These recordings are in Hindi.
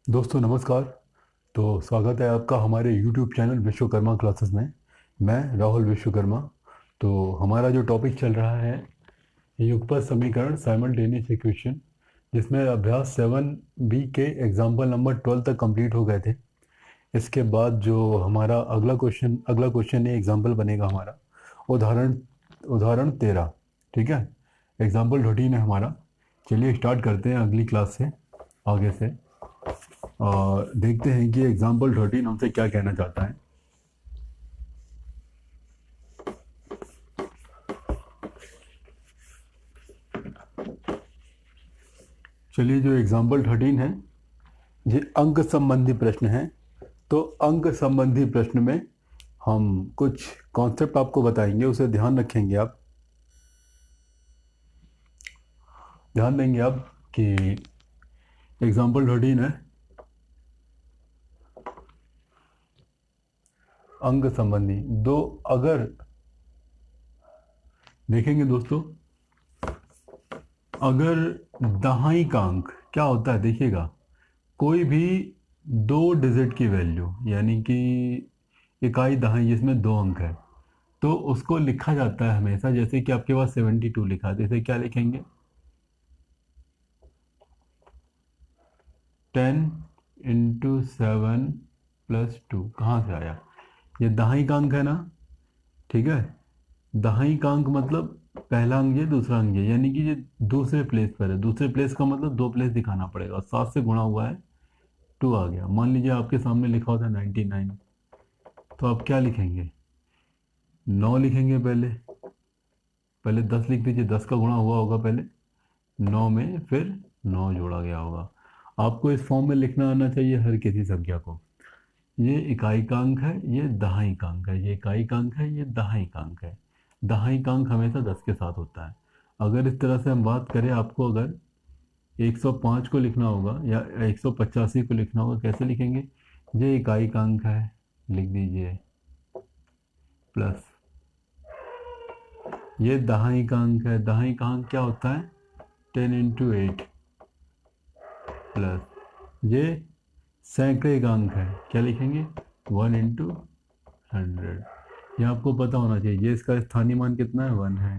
दोस्तों नमस्कार। तो स्वागत है आपका हमारे YouTube चैनल विश्वकर्मा क्लासेस में। मैं राहुल विश्वकर्मा। तो हमारा जो टॉपिक चल रहा है युगपत समीकरण साइमल्टेनियस इक्वेशन, जिसमें अभ्यास 7B के एग्जाम्पल नंबर 12 तक कंप्लीट हो गए थे। इसके बाद जो हमारा अगला क्वेश्चन है, एग्जाम्पल बनेगा हमारा उदाहरण उदाहरण 13। ठीक है, एग्जाम्पल 13 है हमारा। चलिए स्टार्ट करते हैं अगली क्लास से, आगे से, और देखते हैं कि एग्जाम्पल 13 हमसे क्या कहना चाहता है। चलिए, जो एग्जाम्पल 13 है ये अंक संबंधी प्रश्न है। तो अंक संबंधी प्रश्न में हम कुछ कॉन्सेप्ट आपको बताएंगे, उसे ध्यान रखेंगे आप, ध्यान देंगे आप कि एग्जाम्पल 13 है अंक संबंधी। दो अगर देखेंगे दोस्तों, अगर दहाई का अंक क्या होता है, देखिएगा, कोई भी 2 डिजिट की वैल्यू, यानी कि इकाई दहाई जिसमें 2 अंक है, तो उसको लिखा जाता है हमेशा, जैसे कि आपके पास 72 लिखा है तो इसे क्या लिखेंगे, 10 × 7 + 2। कहाँ से आया, ये दहाई का अंक है ना। ठीक है, दहाई का अंक मतलब पहला अंक ये, दूसरा अंक ये, यानी कि ये दूसरे प्लेस पर है। दूसरे प्लेस का मतलब 2 प्लेस दिखाना पड़ेगा। 7 से गुणा हुआ है, 2 आ गया। मान लीजिए आपके सामने लिखा होता है 99, तो आप क्या लिखेंगे, 9 लिखेंगे। पहले पहले 10 लिख दीजिए, 10 का गुणा हुआ होगा पहले 9 में, फिर 9 जोड़ा गया होगा। आपको इस फॉर्म में लिखना आना चाहिए हर किसी संख्या को। ये इकाई का अंक है, ये दहाई का अंक है, ये इकाई का अंक है, ये दहाई का अंक है। दहाई का अंक हमेशा 10 के साथ होता है। अगर इस तरह से हम बात करें, आपको अगर 105 को लिखना होगा या 185 को लिखना होगा, कैसे लिखेंगे, ये इकाई का अंक है, लिख दीजिए, प्लस ये दहाई का अंक है। दहाई का अंक क्या होता है, 10 × 8, प्लस ये सैकड़े का अंक है, क्या लिखेंगे, 1 × 100। ये आपको पता होना चाहिए। ये इसका स्थानीय मान कितना है, 1 है।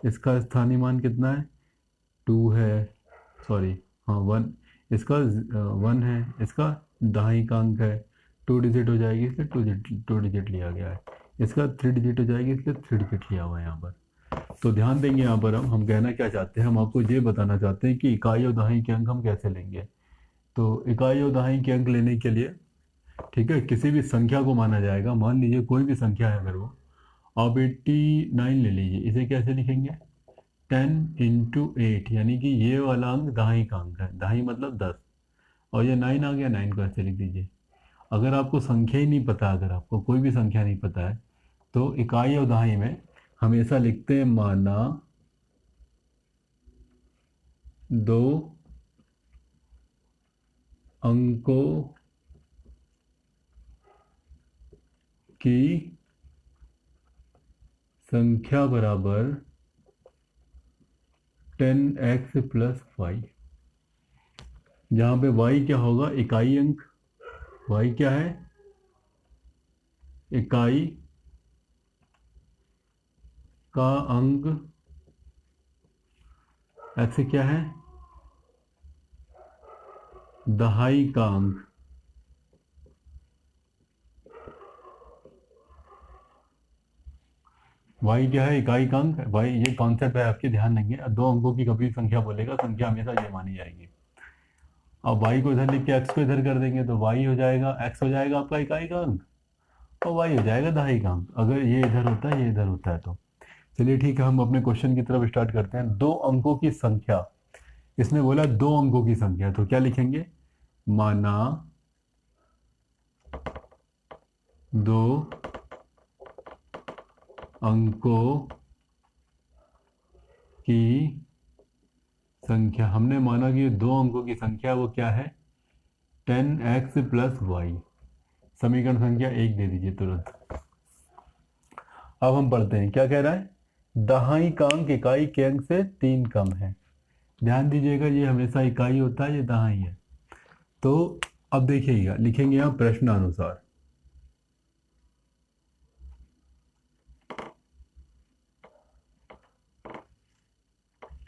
इसका स्थानीय मान कितना है, 2 है, सॉरी, हाँ 1। इसका 1 है। इसका दहाई का अंक है, 2 डिजिट हो जाएगी, इसलिए 2 डिजिट लिया गया है। इसका 3 डिजिट हो जाएगी, इसलिए 3 डिजिट लिया हुआ है यहाँ पर। तो ध्यान देंगे यहाँ पर, हम कहना क्या चाहते हैं, हम आपको ये बताना चाहते हैं कि इकाई और दहाई के अंक हम कैसे लेंगे। तो इकाई और दहाई के अंक लेने के लिए, ठीक है, किसी भी संख्या को माना जाएगा। मान लीजिए कोई भी संख्या है, अगर वो आप 89 ले लीजिए, इसे कैसे लिखेंगे, 10 × 8, यानी कि ये वाला अंक दहाई का अंक है, दहाई मतलब 10, और ये 9 आ गया, 9 को ऐसे लिख दीजिए। अगर आपको संख्या ही नहीं पता, अगर आपको कोई भी संख्या नहीं पता है, तो इकाई और दहाई में हमेशा लिखते हैं माना दो अंकों की संख्या बराबर 10x + 5, जहाँ पे y क्या होगा, इकाई अंक। y क्या है, इकाई का अंक। x क्या है, दहाई का अंक। y क्या है, इकाई का अंक। y ये कॉन्सेप्ट है आपके, ध्यान देंगे। दो अंकों की कभी संख्या बोलेगा, संख्या हमेशा ये मानी जाएगी। अब y को इधर लिख के x को इधर कर देंगे, तो y हो जाएगा, x हो जाएगा आपका इकाई का अंक, और y हो जाएगा दहाई का अंक, अगर ये इधर होता है, ये इधर होता है तो। चलिए ठीक है, हम अपने क्वेश्चन की तरफ स्टार्ट करते हैं। दो अंकों की संख्या, इसने बोला 2 अंकों की संख्या, तो क्या लिखेंगे, माना दो अंकों की संख्या। हमने माना कि 2 अंकों की संख्या वो क्या है, 10x + y। समीकरण संख्या 1 दे दीजिए तुरंत। अब हम पढ़ते हैं क्या कह रहा है, दहाई का अंक इकाई के अंक से 3 कम है। ध्यान दीजिएगा, ये हमेशा इकाई होता है, ये दहाई है। तो अब देखिएगा, लिखेंगे यहाँ प्रश्नानुसार।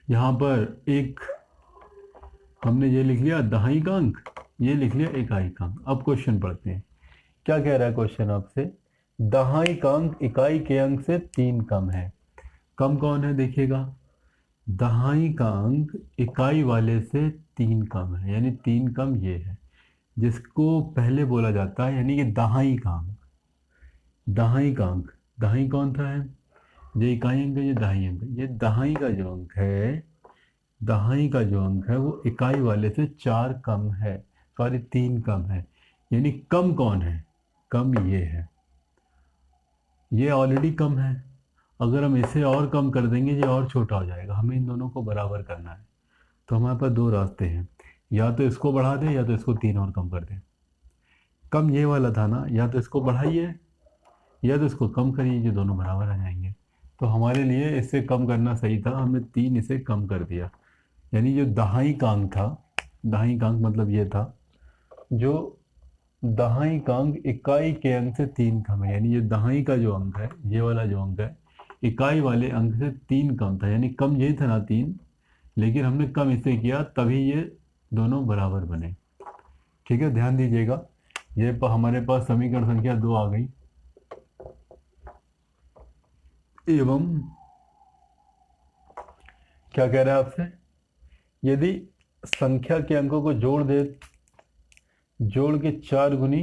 यहाँ पर एक हमने ये लिख लिया दहाई अंक, ये लिख लिया इकाई अंक। अब क्वेश्चन पढ़ते हैं। क्या कह रहा है क्वेश्चन आपसे? दहाई अंक इकाई के अंक से 3 कम है। कम कौन है देखिएगा, दहाई का अंक इकाई वाले से 3 कम है, यानी 3 कम ये है, जिसको पहले बोला जाता है यानी कि दहाई का अंक। दहाई का अंक, दहाई कौन सा है? ये इकाई अंक है, ये दहाई अंक है। ये दहाई का जो अंक है, दहाई का जो अंक है वो इकाई वाले से 4 कम है, सॉरी 3 कम है। यानी कम कौन है? कम ये है, ये ऑलरेडी कम है। अगर हम इसे और कम कर देंगे ये और छोटा हो जाएगा, हमें इन दोनों को बराबर करना है। तो हमारे पास 2 रास्ते हैं, या तो इसको बढ़ा दें या तो इसको 3 और कम कर दें। कम ये वाला था ना, या तो इसको बढ़ाइए या तो इसको कम करिए, ये दोनों बराबर आ जाएंगे। तो हमारे लिए इससे कम करना सही था, हमने 3 इसे कम कर दिया। यानी जो दहाई का अंक था, दहाई का अंक मतलब ये था, जो दहाई का अंक इकाई के अंक से 3 कम है। यानी ये दहाई का जो अंक है, ये वाला जो अंक है, इकाई वाले अंक से 3 कम था। यानी कम ये था ना 3, लेकिन हमने कम इसे किया तभी ये दोनों बराबर बने। ठीक है, ध्यान दीजिएगा। ये हमारे पास समीकरण संख्या 2 आ गई। एवं क्या कह रहा है आपसे? यदि संख्या के अंकों को जोड़ के 4 गुनी,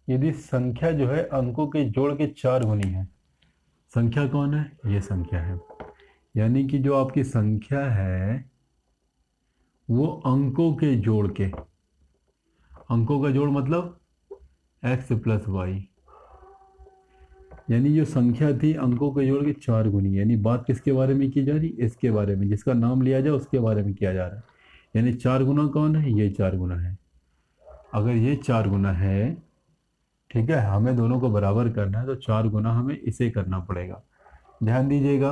यदि संख्या जो है अंकों के जोड़ के 4 गुनी है। संख्या कौन है? ये संख्या है। यानी कि जो आपकी संख्या है वो अंकों के जोड़ के, अंकों का जोड़ मतलब x प्लस वाई, यानी जो संख्या थी अंकों के जोड़ के 4 गुनी। यानी बात किसके बारे में की जा रही? इसके बारे में, जिसका नाम लिया जाए उसके बारे में किया जा रहा है। यानी 4 गुना कौन है? ये 4 गुना है। अगर ये 4 गुना है, ठीक है, हमें दोनों को बराबर करना है, तो 4 गुना हमें इसे करना पड़ेगा। ध्यान दीजिएगा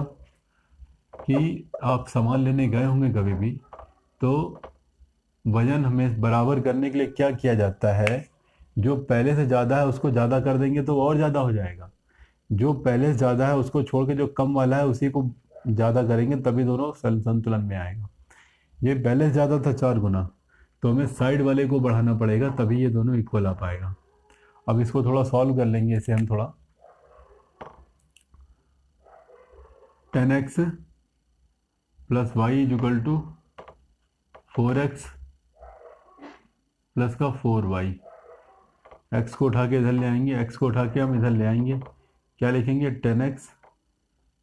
कि आप सामान लेने गए होंगे कभी भी, तो वजन हमें बराबर करने के लिए क्या किया जाता है? जो पहले से ज़्यादा है उसको ज़्यादा कर देंगे तो और ज़्यादा हो जाएगा, जो पहले से ज़्यादा है उसको छोड़ के जो कम वाला है उसी को ज़्यादा करेंगे, तभी दोनों संतुलन में आएगा। ये पहले से ज़्यादा था 4 गुना, तो हमें साइड वाले को बढ़ाना पड़ेगा, तभी ये दोनों इक्वल आ पाएगा। अब इसको थोड़ा सॉल्व कर लेंगे, इसे हम थोड़ा 10x plus y equal to 4x plus का 4y। x को उठा के इधर ले आएंगे, x को उठा के हम इधर ले आएंगे, क्या लिखेंगे? 10x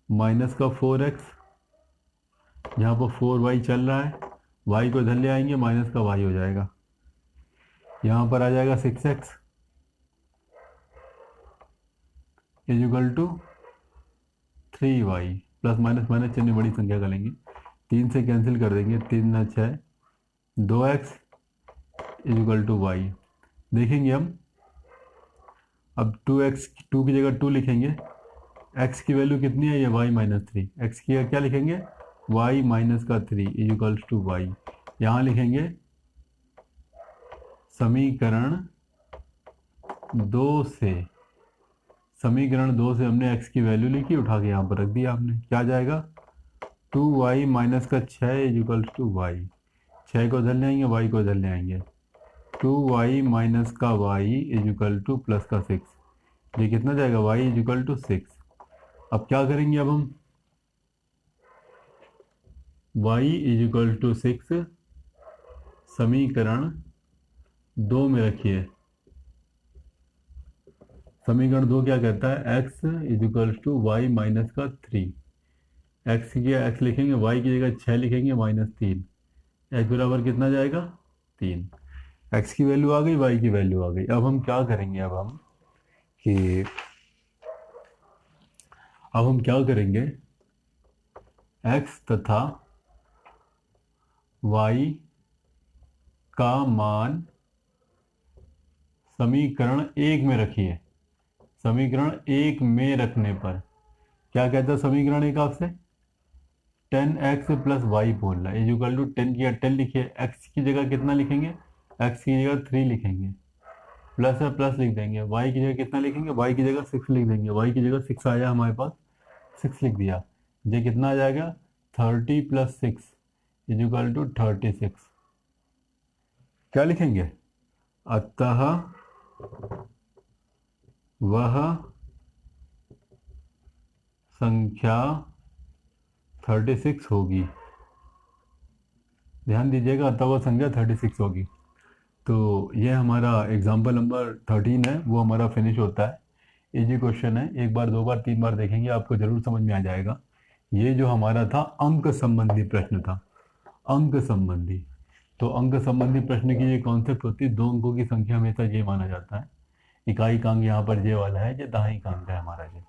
माइनस का 4x, यहाँ पर 4y चल रहा है, y को इधर ले आएंगे, माइनस का y हो जाएगा, यहाँ पर आ जाएगा 6x is equal to 3y, plus minus minus चिन्ह बड़ी संख्या का लेंगे, 3 से कैंसिल कर देंगे, 3 न 6, 2x is equal to y। देखेंगे हम, अब 2x, 2 की जगह 2 लिखेंगे, x की वैल्यू कितनी है? ये y माइनस 3, x की क्या लिखेंगे? y माइनस का 3 इज इक्वल्स टू y। यहाँ लिखेंगे समीकरण 2 से, समीकरण 2 से हमने x की वैल्यू लिखी, उठा के यहाँ पर रख दिया हमने, क्या जाएगा? 2y माइनस का 6 इज इक्वल्स टू y। 6 को इधर ले आएंगे, y को इधर ले आएंगे, 2y माइनस का y is equal to plus का 6। ये कितना जाएगा? y is equal to 6। अब क्या करेंगे? अब हम y इज इक्वल टू 6 समीकरण 2 में रखिए। समीकरण 2 क्या कहता है? x is equal to y minus का 3। x की x लिखेंगे, y की जगह 6 लिखेंगे, माइनस 3, x बराबर कितना जाएगा? 3। x की वैल्यू आ गई, y की वैल्यू आ गई। अब हम क्या करेंगे? अब हम क्या करेंगे? x तथा y का मान समीकरण 1 में रखिए। समीकरण 1 में रखने पर क्या कहता है समीकरण 1 आपसे? 10x प्लस वाई बोल रहा है, इज इक्वल टू 10 की 10 लिखिए, x की जगह कितना लिखेंगे? एक्स की जगह 3 लिखेंगे, प्लस है प्लस लिख देंगे, वाई की जगह कितना लिखेंगे, वाई की जगह 6 लिख देंगे, वाई की जगह 6 आया हमारे पास, 6 लिख दिया। ये कितना आ जाएगा, 30 + 6 = 36। क्या लिखेंगे, अतः वह संख्या 36 होगी। ध्यान दीजिएगा, अतः वह संख्या 36 होगी। तो ये हमारा एग्जाम्पल नंबर 13 है, वो हमारा फिनिश होता है। इजी क्वेश्चन है, एक बार 2 बार 3 बार देखेंगे आपको जरूर समझ में आ जाएगा। ये जो हमारा था अंक संबंधी प्रश्न था, अंक संबंधी। तो अंक संबंधी प्रश्न की ये कॉन्सेप्ट होती है, 2 अंकों की संख्या हमेशा ये माना जाता है। इकाई कांक यहाँ पर ये वाला है, ये दहाई कांक है हमारा ये।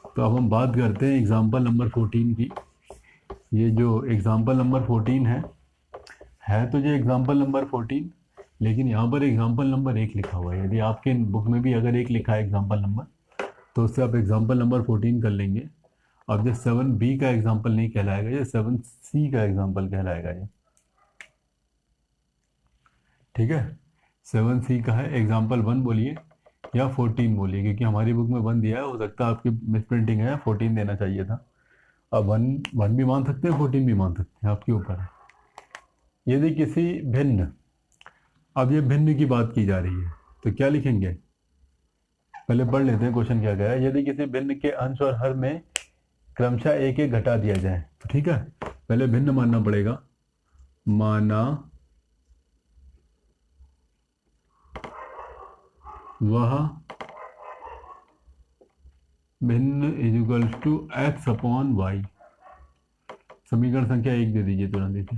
तो अब हम बात करते हैं एग्जाम्पल नंबर 14 की। ये जो एग्जाम्पल नंबर 14 है तो ये एग्जाम्पल नंबर 14, लेकिन यहाँ पर एग्जाम्पल नंबर 1 लिखा हुआ है। यदि आपके बुक में भी अगर 1 लिखा है एग्जाम्पल नंबर, तो उससे आप एग्जाम्पल नंबर 14 कर लेंगे। अब ये 7B का एग्जाम्पल नहीं कहलाएगा, ये 7C का एग्जाम्पल कहलाएगा ये। ठीक है, 7C का है, एग्जाम्पल 1 बोलिए या 14 बोलिए, क्योंकि हमारी बुक में 1 दिया है, हो सकता है आपकी मिस प्रिंटिंग है, 14 देना चाहिए था। अब 1 भी मान सकते हैं, 14 भी मान सकते हैं, आपके ऊपर है। यदि किसी भिन्न, अब ये भिन्न की बात की जा रही है, तो क्या लिखेंगे, पहले पढ़ लेते हैं क्वेश्चन क्या कह रहा है। यदि किसी भिन्न के अंश और हर में क्रमशः एक एक घटा दिया जाए, तो ठीक है, पहले भिन्न मानना पड़ेगा। माना वह भिन्न = x/y। समीकरण संख्या 1 दे दीजिए तुरंत इसे।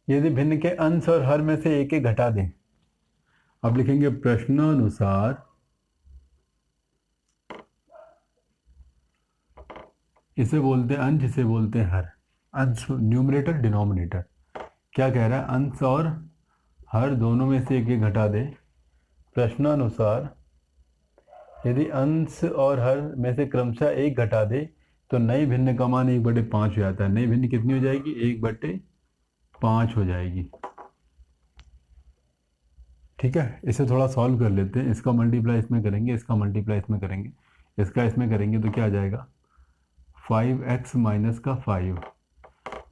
यदि भिन्न के अंश और हर में से एक एक घटा दें, अब लिखेंगे प्रश्नानुसार इसे बोलते हैं अंश, इसे बोलते हैं हर। अंश न्यूमरेटर डिनोमिनेटर, क्या कह रहा है, अंश और हर दोनों में से एक एक घटा दे। प्रश्नानुसार यदि अंश और हर में से क्रमशः एक घटा दे तो नई भिन्न का मान 1/5 हो जाता है। नई भिन्न कितनी हो जाएगी, 1/5 हो जाएगी। ठीक है, इसे थोड़ा सॉल्व कर लेते हैं। इसका मल्टीप्लाई इसमें करेंगे, इसका मल्टीप्लाई इसमें करेंगे, इसका इसमें करेंगे, तो क्या आ जाएगा, 5x - का 5,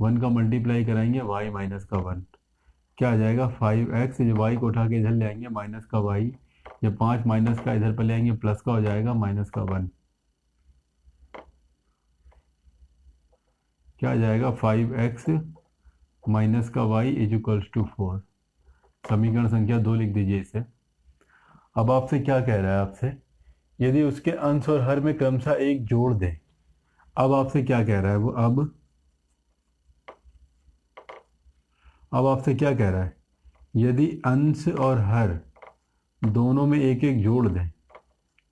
1 का मल्टीप्लाई कराएंगे, y - का 1, क्या आ जाएगा, 5x, ये y को उठा के इधर ले आएंगे, माइनस का y, ये 5 माइनस का इधर पर ले आएंगे, प्लस का हो जाएगा, माइनस का 1, क्या आ जाएगा, 5x - का y = 4। समीकरण संख्या 2 लिख दीजिए इसे। अब आपसे क्या कह रहा है, आपसे यदि उसके अंश और हर में क्रमशः एक जोड़ दें। अब आपसे क्या कह रहा है वो, अब आपसे क्या कह रहा है, यदि अंश और हर दोनों में एक एक जोड़ दें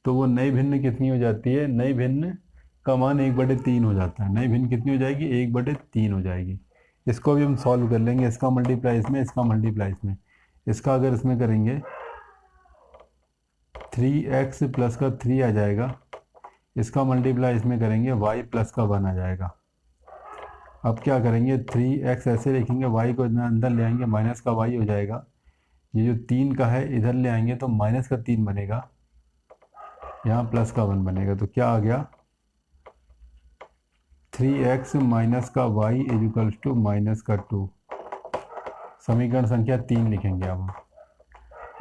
तो वो नई भिन्न कितनी हो जाती है, नई भिन्न का मान 1/3 हो जाता है। नई भिन्न कितनी हो जाएगी, 1/3 हो जाएगी। इसको भी हम सॉल्व कर लेंगे, इसका मल्टीप्लाई इसमें, इसका मल्टीप्लाई इसमें। इसका अगर इसमें करेंगे 3x + का 3 आ जाएगा, इसका मल्टीप्लाई इसमें करेंगे, y + का 1 आ जाएगा। अब क्या करेंगे, 3x ऐसे लिखेंगे, y को अंदर ले आएंगे, माइनस का y हो जाएगा। ये जो 3 का है इधर ले आएंगे तो माइनस का 3 बनेगा, यहाँ प्लस का 1 बनेगा, तो क्या आ गया, 3x - का y = -2। समीकरण संख्या 3 लिखेंगे। अब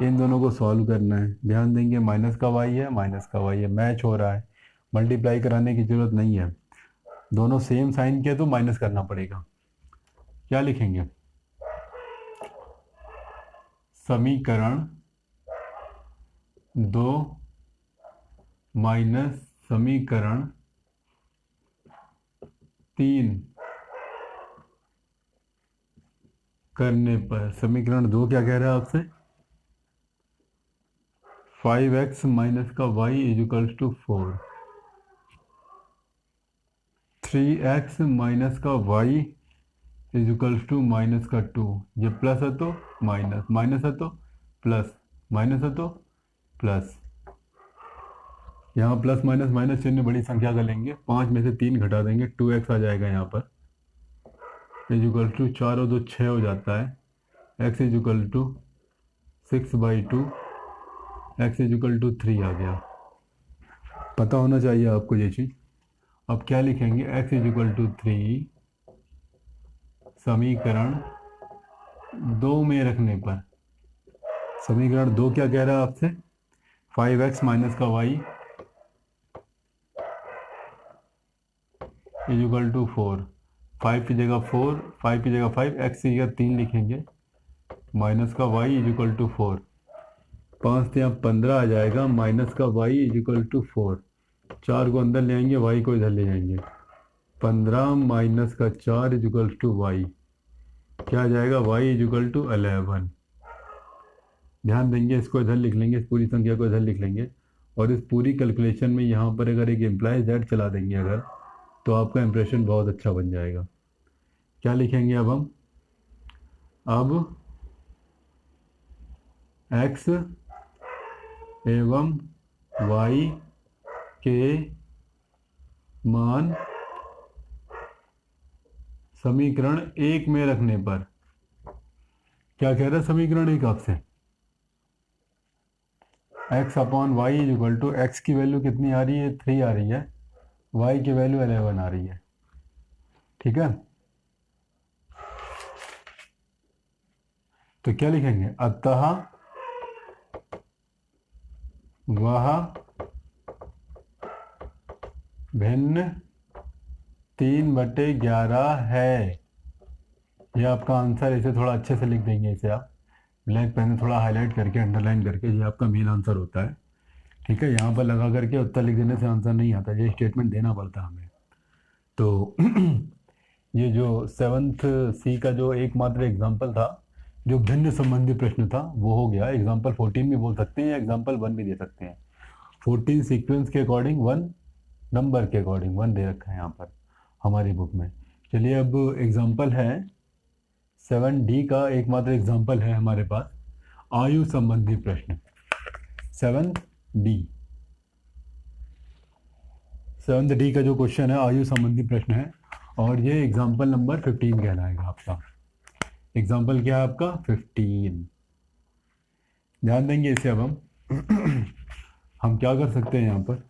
इन दोनों को सॉल्व करना है, ध्यान देंगे, माइनस का y है, माइनस का y है, मैच हो रहा है, मल्टीप्लाई कराने की जरूरत नहीं है। दोनों सेम साइन के तो माइनस करना पड़ेगा। क्या लिखेंगे, समीकरण 2 माइनस समीकरण 3 करने पर, समीकरण 2 क्या कह रहा है आपसे, 5x - का y = 4, 3x - का y = -2। ये प्लस है तो माइनस, माइनस है तो प्लस, माइनस है तो प्लस। यहाँ प्लस माइनस माइनस चिन्ह बड़ी संख्या का लेंगे, 5 में से 3 घटा देंगे, 2x आ जाएगा यहाँ पर, = 4 और 2 6 हो जाता है, x is equal to 6/2, x is equal to 3 आ गया। पता होना चाहिए आपको ये चीज़। अब क्या लिखेंगे, एक्स इज इक्वल टू 3 समीकरण 2 में रखने पर, समीकरण 2 क्या कह रहा है आपसे, 5x माइनस का y इज इक्वल टू 4, 5 की जगह 4, 5 की जगह 5, x की जगह 3 लिखेंगे, माइनस का y इज इक्वल टू 4, 5 से यहाँ 15 आ जाएगा, माइनस का y इज इक्वल टू 4, 4 को अंदर ले आएंगे, y को इधर ले जाएंगे, 15 माइनस का 4 इज इक्वल टू y, क्या आ जाएगा, y इज इक्वल टू 11। ध्यान देंगे, इसको इधर लिख लेंगे, इस पूरी संख्या को इधर लिख लेंगे, और इस पूरी कैलकुलेशन में यहाँ पर अगर एक इम्प्लाइज दैट चला देंगे अगर, तो आपका इंप्रेशन बहुत अच्छा बन जाएगा। क्या लिखेंगे अब हम, अब x एवं y के मान समीकरण 1 में रखने पर, क्या कह रहा है समीकरण 1 आपसे, x upon y is equal to, x की वैल्यू कितनी आ रही है, 3 आ रही है, y की वैल्यू 11 आ रही है, ठीक है। तो क्या लिखेंगे, अतः वह भिन्न 3/11 है। ये आपका आंसर, इसे थोड़ा अच्छे से लिख देंगे, इसे आप ब्लैक पेन से थोड़ा हाईलाइट करके अंडरलाइन करके, ये आपका मेन आंसर होता है, ठीक है। यहाँ पर लगा करके उत्तर लिख देने से आंसर नहीं आता, ये स्टेटमेंट देना पड़ता है हमें। तो ये जो 7th C का जो एकमात्र एग्जाम्पल था, जो भिन्न संबंधी प्रश्न था, वो हो गया। एग्जाम्पल 14 भी बोल सकते हैं या एग्जाम्पल 1 भी दे सकते हैं। 14 सीक्वेंस के अकॉर्डिंग, 1 नंबर के अकॉर्डिंग 1 दे रखा है यहाँ पर हमारी बुक में। चलिए, अब एग्जाम्पल है 7D का एकमात्र एग्जाम्पल है हमारे पास, आयु संबंधी प्रश्न। 7D का जो क्वेश्चन है आयु संबंधी प्रश्न है, और ये एग्जाम्पल नंबर 15 कहलाएगा आपका। एग्जाम्पल क्या है आपका, 15। ध्यान देंगे इसे। अब हम क्या कर सकते हैं यहाँ पर,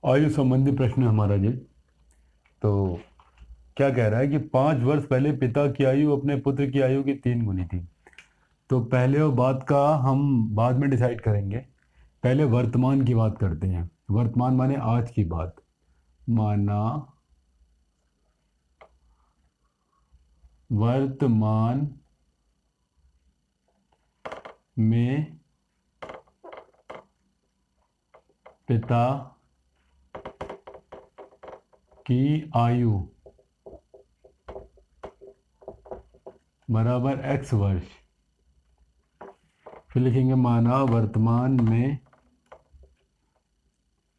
आयु संबंधी प्रश्न हमारा ये। तो क्या कह रहा है कि 5 वर्ष पहले पिता की आयु अपने पुत्र की आयु की 3 गुनी थी। तो पहले और बाद का हम बाद में डिसाइड करेंगे, पहले वर्तमान की बात करते हैं। वर्तमान माने आज की बात, माना वर्तमान में पिता की आयु बराबर x वर्ष। फिर लिखेंगे माना वर्तमान में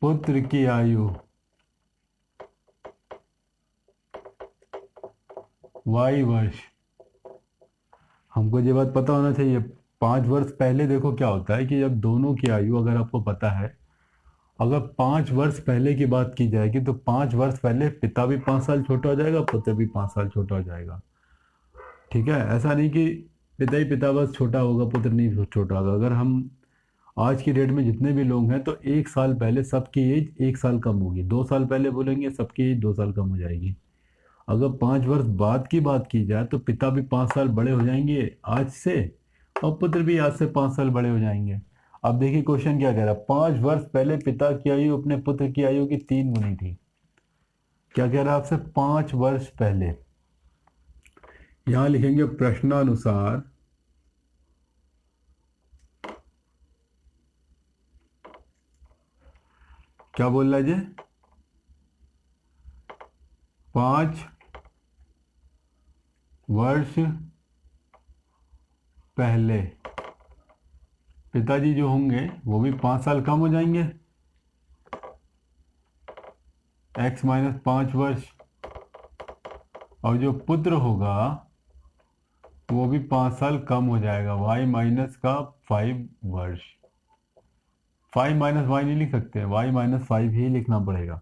पुत्र की आयु y वर्ष। हमको ये बात पता होना चाहिए, 5 वर्ष पहले देखो क्या होता है कि जब दोनों की आयु, अगर आपको पता है, अगर 5 वर्ष पहले की बात की जाएगी तो 5 वर्ष पहले पिता भी 5 साल छोटा हो जाएगा, पुत्र भी 5 साल छोटा हो जाएगा, ठीक है। ऐसा नहीं कि पिता ही पिता बस छोटा होगा, पुत्र नहीं छोटा होगा। अगर हम आज की डेट में जितने भी लोग हैं, तो 1 साल पहले सबकी एज 1 साल कम होगी, 2 साल पहले बोलेंगे सबकी एज 2 साल कम हो जाएगी। अगर 5 वर्ष बाद की बात की जाए तो पिता भी 5 साल बड़े हो जाएंगे आज से, और पुत्र भी आज से 5 साल बड़े हो जाएंगे। अब देखिए क्वेश्चन क्या कह रहा है, 5 वर्ष पहले पिता की आयु अपने पुत्र की आयु की 3 गुनी थी। क्या कह रहा है आपसे, 5 वर्ष पहले। यहां लिखेंगे प्रश्नानुसार क्या बोल रहा है जी, 5 वर्ष पहले पिताजी जो होंगे वो भी 5 साल कम हो जाएंगे, x-5 वर्ष। और जो पुत्र होगा वो भी 5 साल कम हो जाएगा, y-5 वर्ष। 5 - y नहीं लिख सकते, y-5 ही लिखना पड़ेगा।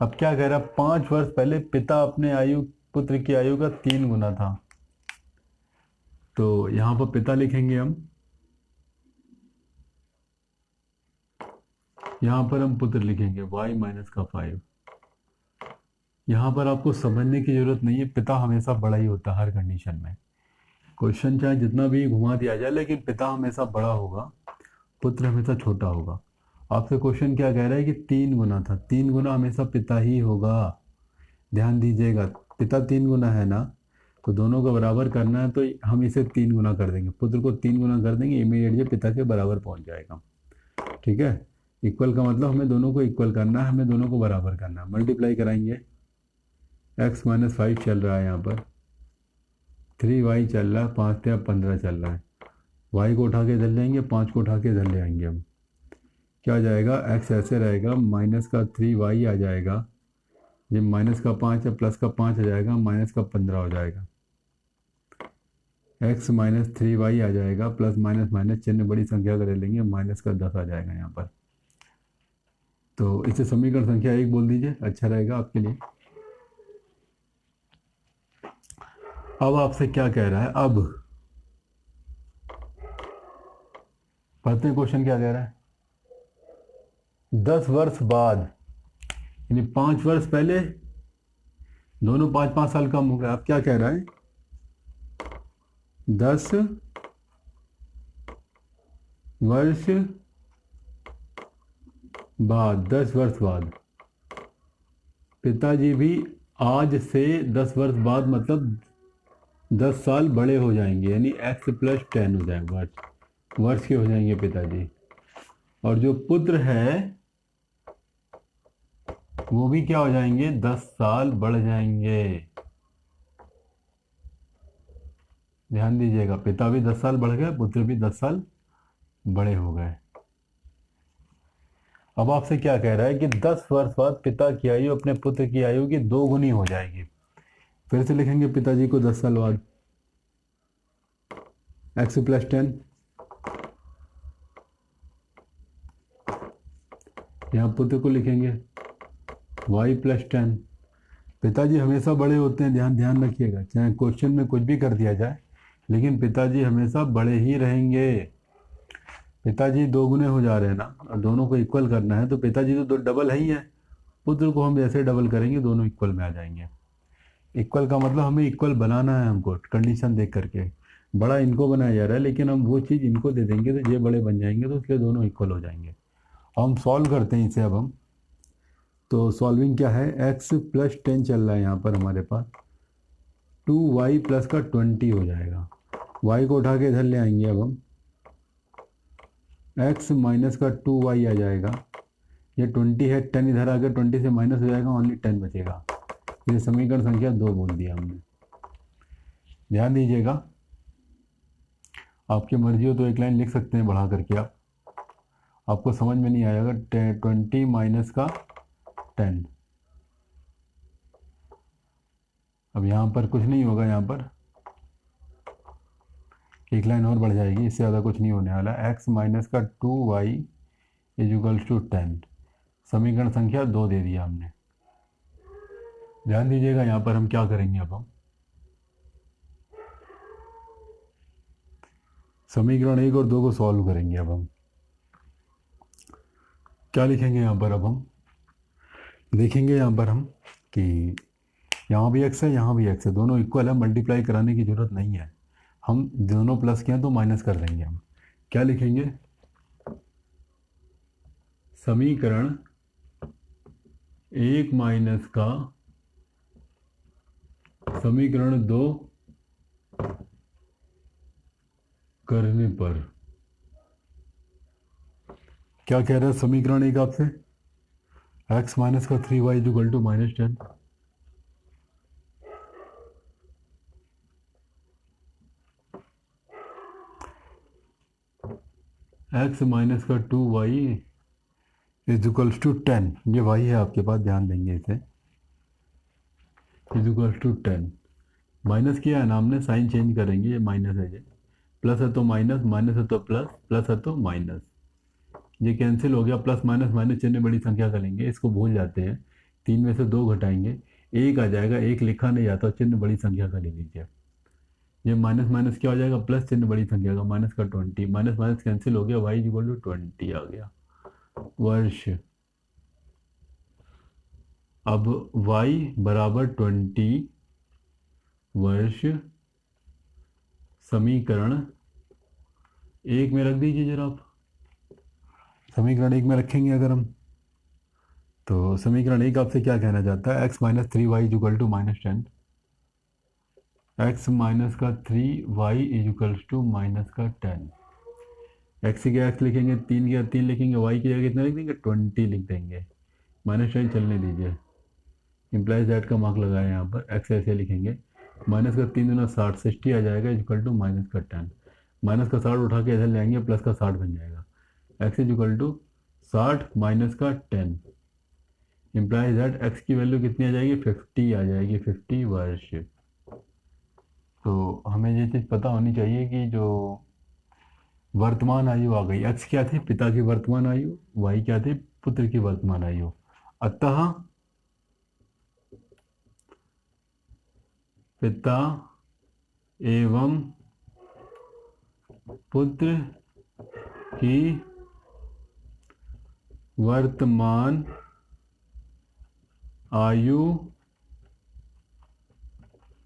अब क्या कह रहा है, 5 वर्ष पहले पिता अपने आयु पुत्र की आयु का 3 गुना था। तो यहां पर पिता लिखेंगे हम, यहां पर हम पुत्र लिखेंगे y-5। यहां पर आपको समझने की जरूरत नहीं है, पिता हमेशा बड़ा ही होता है हर कंडीशन में। क्वेश्चन चाहे जितना भी घुमा दिया जाए, लेकिन पिता हमेशा बड़ा होगा, पुत्र हमेशा छोटा होगा। आपसे क्वेश्चन क्या कह रहा है कि 3 गुना था, 3 गुना हमेशा पिता ही होगा। ध्यान दीजिएगा, पिता 3 गुना है ना, तो दोनों को बराबर करना है, तो हम इसे 3 गुना कर देंगे, पुत्र को 3 गुना कर देंगे, इमीडिएट ये पिता के बराबर पहुंच जाएगा। ठीक है, इक्वल का मतलब हमें दोनों को इक्वल करना है, हमें दोनों को बराबर करना है। मल्टीप्लाई कराएंगे, x-5 चल रहा है यहाँ पर, 3y चल रहा है, 5 या 15 चल रहा है। y को उठा के इधर लेंगे, 5 को उठा के इधर ले आएंगे हम। क्या आ जाएगा, x ऐसे रहेगा, -3y आ जाएगा, ये -5 है, +5 आ जाएगा, -15 हो जाएगा। x-3y आ जाएगा, प्लस माइनस माइनस चिन्ह बड़ी संख्या का ले लेंगे, -10 आ जाएगा यहाँ पर। तो इसे समीकरण संख्या 1 बोल दीजिए, अच्छा रहेगा आपके लिए। अब आपसे क्या कह रहा है, अब पढ़ते हैं क्वेश्चन क्या कह रहा है। 10 वर्ष बाद, यानी 5 वर्ष पहले दोनों 5-5 साल कम हो गए। अब क्या कह रहा है, 10 वर्ष बाद, 10 वर्ष बाद पिताजी भी आज से 10 वर्ष बाद मतलब 10 साल बड़े हो जाएंगे, यानी x+10 हो जाएगा, वर्ष के हो जाएंगे पिताजी। और जो पुत्र है वो भी क्या हो जाएंगे, 10 साल बढ़ जाएंगे। ध्यान दीजिएगा, पिता भी 10 साल बढ़ गए, पुत्र भी 10 साल बड़े हो गए। अब आपसे क्या कह रहा है कि 10 वर्ष बाद पिता की आयु अपने पुत्र की आयु की 2 गुनी हो जाएगी। फिर से लिखेंगे पिताजी को 10 साल बाद, x+10, यहाँ पुत्र को लिखेंगे y+10। पिताजी हमेशा बड़े होते हैं, ध्यान रखिएगा, चाहे क्वेश्चन में कुछ भी कर दिया जाए, लेकिन पिताजी हमेशा बड़े ही रहेंगे। पिताजी 2 गुने हो जा रहे हैं ना, और दोनों को इक्वल करना है, तो पिताजी तो डबल है ही है, पुत्र को हम जैसे डबल करेंगे दोनों इक्वल में आ जाएंगे। इक्वल का मतलब हमें इक्वल बनाना है, हमको कंडीशन देख करके। बड़ा इनको बनाया जा रहा है, लेकिन हम वो चीज़ इनको दे देंगे तो ये बड़े बन जाएंगे, तो इसलिए दोनों इक्वल हो जाएंगे। हम सॉल्व करते हैं इसे अब हम। तो सॉल्विंग क्या है, x+10 चल रहा है यहाँ पर हमारे पास, 2y प्लस का 20 हो जाएगा। y को उठा के इधर ले आएंगे अब हम, x माइनस का 2y आ जाएगा, ये 20 है, 10 इधर आ गया, 20 से माइनस हो जाएगा, ओनली 10 बचेगा। ये समीकरण संख्या 2 बोल दिया हमने। ध्यान दीजिएगा, आपकी मर्जी हो तो एक लाइन लिख सकते हैं बढ़ा करके आप, आपको समझ में नहीं आएगा। 20 माइनस का 10, अब यहाँ पर कुछ नहीं होगा, यहाँ पर एक लाइन और बढ़ जाएगी, इससे ज़्यादा कुछ नहीं होने वाला। x माइनस का 2y इज 10, समीकरण संख्या 2 दे दिया हमने। ध्यान दीजिएगा, यहाँ पर हम क्या करेंगे, अब हम समीकरण 1 और 2 को सॉल्व करेंगे। अब हम क्या लिखेंगे यहाँ पर, अब हम देखेंगे यहाँ पर हम कि यहाँ भी x है, यहाँ भी x है, दोनों इक्वल है, मल्टीप्लाई कराने की जरूरत नहीं है। हम दोनों प्लस किए हैं तो माइनस कर देंगे। हम क्या लिखेंगे, समीकरण 1 माइनस का समीकरण 2 करने पर, क्या कह रहा है समीकरण 1 आपसे, x माइनस का 3y equal to -10। X minus का 2y इज इक्वल्स टू 10। ये y है आपके पास, ध्यान देंगे इसे। Is equals to 10। माइनस किया है ना हमने, साइन चेंज करेंगे, ये माइनस है, ये प्लस है तो माइनस, माइनस है तो प्लस, प्लस है तो माइनस। ये कैंसिल हो गया, प्लस माइनस माइनस चिन्ह बड़ी संख्या का लेंगे, इसको भूल जाते हैं। 3 में से 2 घटाएंगे, एक आ जाएगा, एक लिखा नहीं जाता, चिन्ह बड़ी संख्या का ले लीजिए। ये माइनस माइनस क्या हो जाएगा, प्लस चिन्ह बड़ी संख्या का, माइनस का 20, माइनस माइनस कैंसिल हो गया, y इक्वल टू 20 आ गया। वर्ष। अब y बराबर 20 वर्ष समीकरण 1 में रख दीजिए जरा आप। समीकरण 1 में रखेंगे अगर हम, तो समीकरण 1 आपसे क्या कहना चाहता है, x minus 3y is equal to minus 10। x minus का 3y is equals to minus का 10। x की जगह x लिखेंगे, 3 की जगह 3 लिखेंगे, y की जगह कितना लिख देंगे, 20 लिख देंगे। माइनस 10 चलने दीजिए, इम्प्लाइज दैट का मार्क लगाए यहाँ पर, x ऐसे लिखेंगे, माइनस का 3 दूना 60, 60 आ जाएगा इक्वल टू माइनस का 10। माइनस का 60 उठा के इधर ले आएंगे, प्लस का 60 बन जाएगा। x is equal to 60 minus का 10, इम्प्लाइज दैट x की वैल्यू कितनी आ जाएगी, 50 आ जाएगी, 50 वर्ष। तो हमें ये चीज़ पता होनी चाहिए कि जो वर्तमान आयु आ गई, x क्या थी, पिता की वर्तमान आयु, y क्या थी, पुत्र की वर्तमान आयु। अतः पिता एवं पुत्र की वर्तमान आयु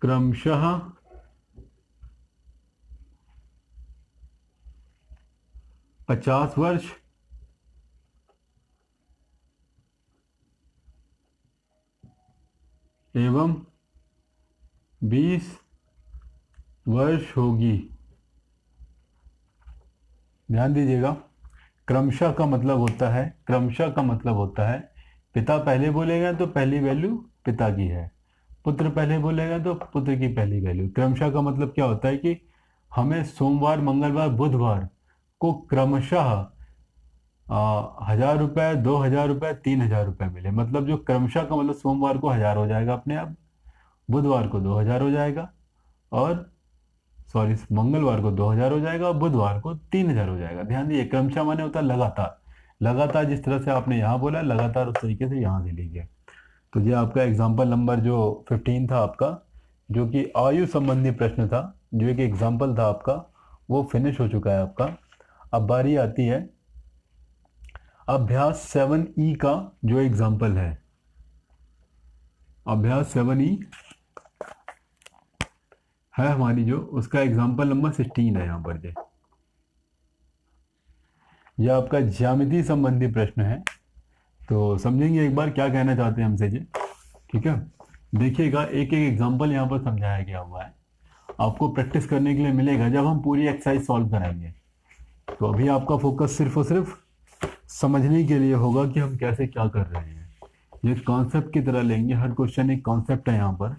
क्रमशः 50 वर्ष एवं 20 वर्ष होगी। ध्यान दीजिएगा, क्रमशः का मतलब होता है, क्रमशः का मतलब होता है, पिता पहले बोलेगा तो पहली वैल्यू पिता की है, पुत्र पहले बोलेगा तो पुत्र की पहली वैल्यू। क्रमशः का मतलब क्या होता है कि हमें सोमवार, मंगलवार, बुधवार को क्रमशः 1000 रुपये, 2000 रुपये, 3000 रुपये मिले। मतलब जो क्रमशः का मतलब सोमवार को 1000 हो जाएगा अपने आप, बुधवार को 2000 हो जाएगा, और सॉरी मंगलवार को 2000 हो जाएगा, और बुधवार को 3000 हो जाएगा। ध्यान दीजिए, क्रमशः माने होता है लगातार, लगातार जिस तरह से आपने यहाँ बोला लगातार उस तरीके से यहाँ से लीजिए। तो ये आपका एग्जाम्पल नंबर जो 15 था आपका, जो कि आयु संबंधी प्रश्न था, जो एक एग्जाम्पल था आपका, वो फिनिश हो चुका है आपका। अब बारी आती है अभ्यास 7E का जो एग्जाम्पल है। अभ्यास 7E है हमारी जो, उसका एग्जाम्पल नंबर 16 है यहाँ पर। यह आपका ज्यामिति संबंधी प्रश्न है, तो समझेंगे एक बार क्या कहना चाहते हैं हमसे जी। ठीक है, देखिएगा एक एक एग्जाम्पल यहाँ पर समझाया गया हुआ है, आपको प्रैक्टिस करने के लिए मिलेगा जब हम पूरी एक्सरसाइज सॉल्व कराएंगे। तो अभी आपका फोकस सिर्फ और सिर्फ समझने के लिए होगा कि हम कैसे क्या कर रहे हैं। ये कॉन्सेप्ट की तरह लेंगे, हर क्वेश्चन एक कॉन्सेप्ट है यहाँ पर।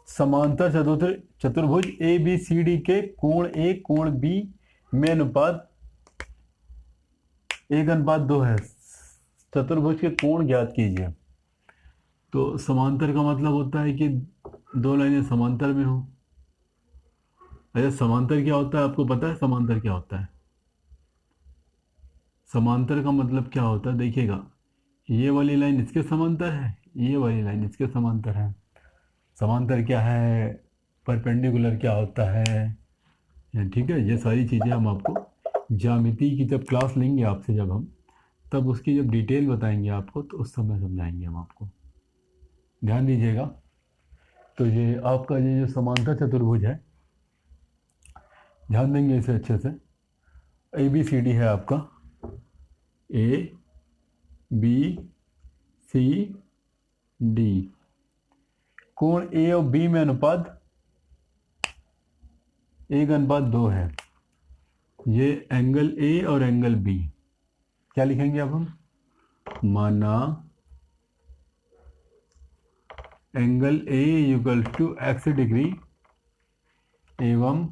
समांतर चतुर्भुज ए बी सी डी के कोण ए कोण बी में अनुपात 1:2 है। चतुर्भुज के कोण ज्ञात कीजिए। तो समांतर का मतलब होता है कि दो लाइनें समांतर में हो। अच्छा, समांतर क्या होता है आपको पता है, समांतर क्या होता है? समांतर का मतलब क्या होता है, देखिएगा, ये वाली लाइन इसके समांतर है, ये वाली लाइन इसके समांतर है। समांतर क्या है, परपेंडिकुलर क्या होता है, ठीक है। ये सारी चीज़ें हम आपको ज्यामिति की जब क्लास लेंगे आपसे, जब हम तब उसकी जब डिटेल बताएंगे आपको, तो उस समय समझाएंगे हम आपको। ध्यान दीजिएगा। तो ये आपका ये जो समांतर चतुर्भुज है, ध्यान देंगे इसे अच्छे से। ए बी सी डी है आपका, ए बी सी डी, कोण ए और बी में अनुपात 1:2 है। ये एंगल ए और एंगल बी, क्या लिखेंगे अब हम, माना angle A equal to x degree एवं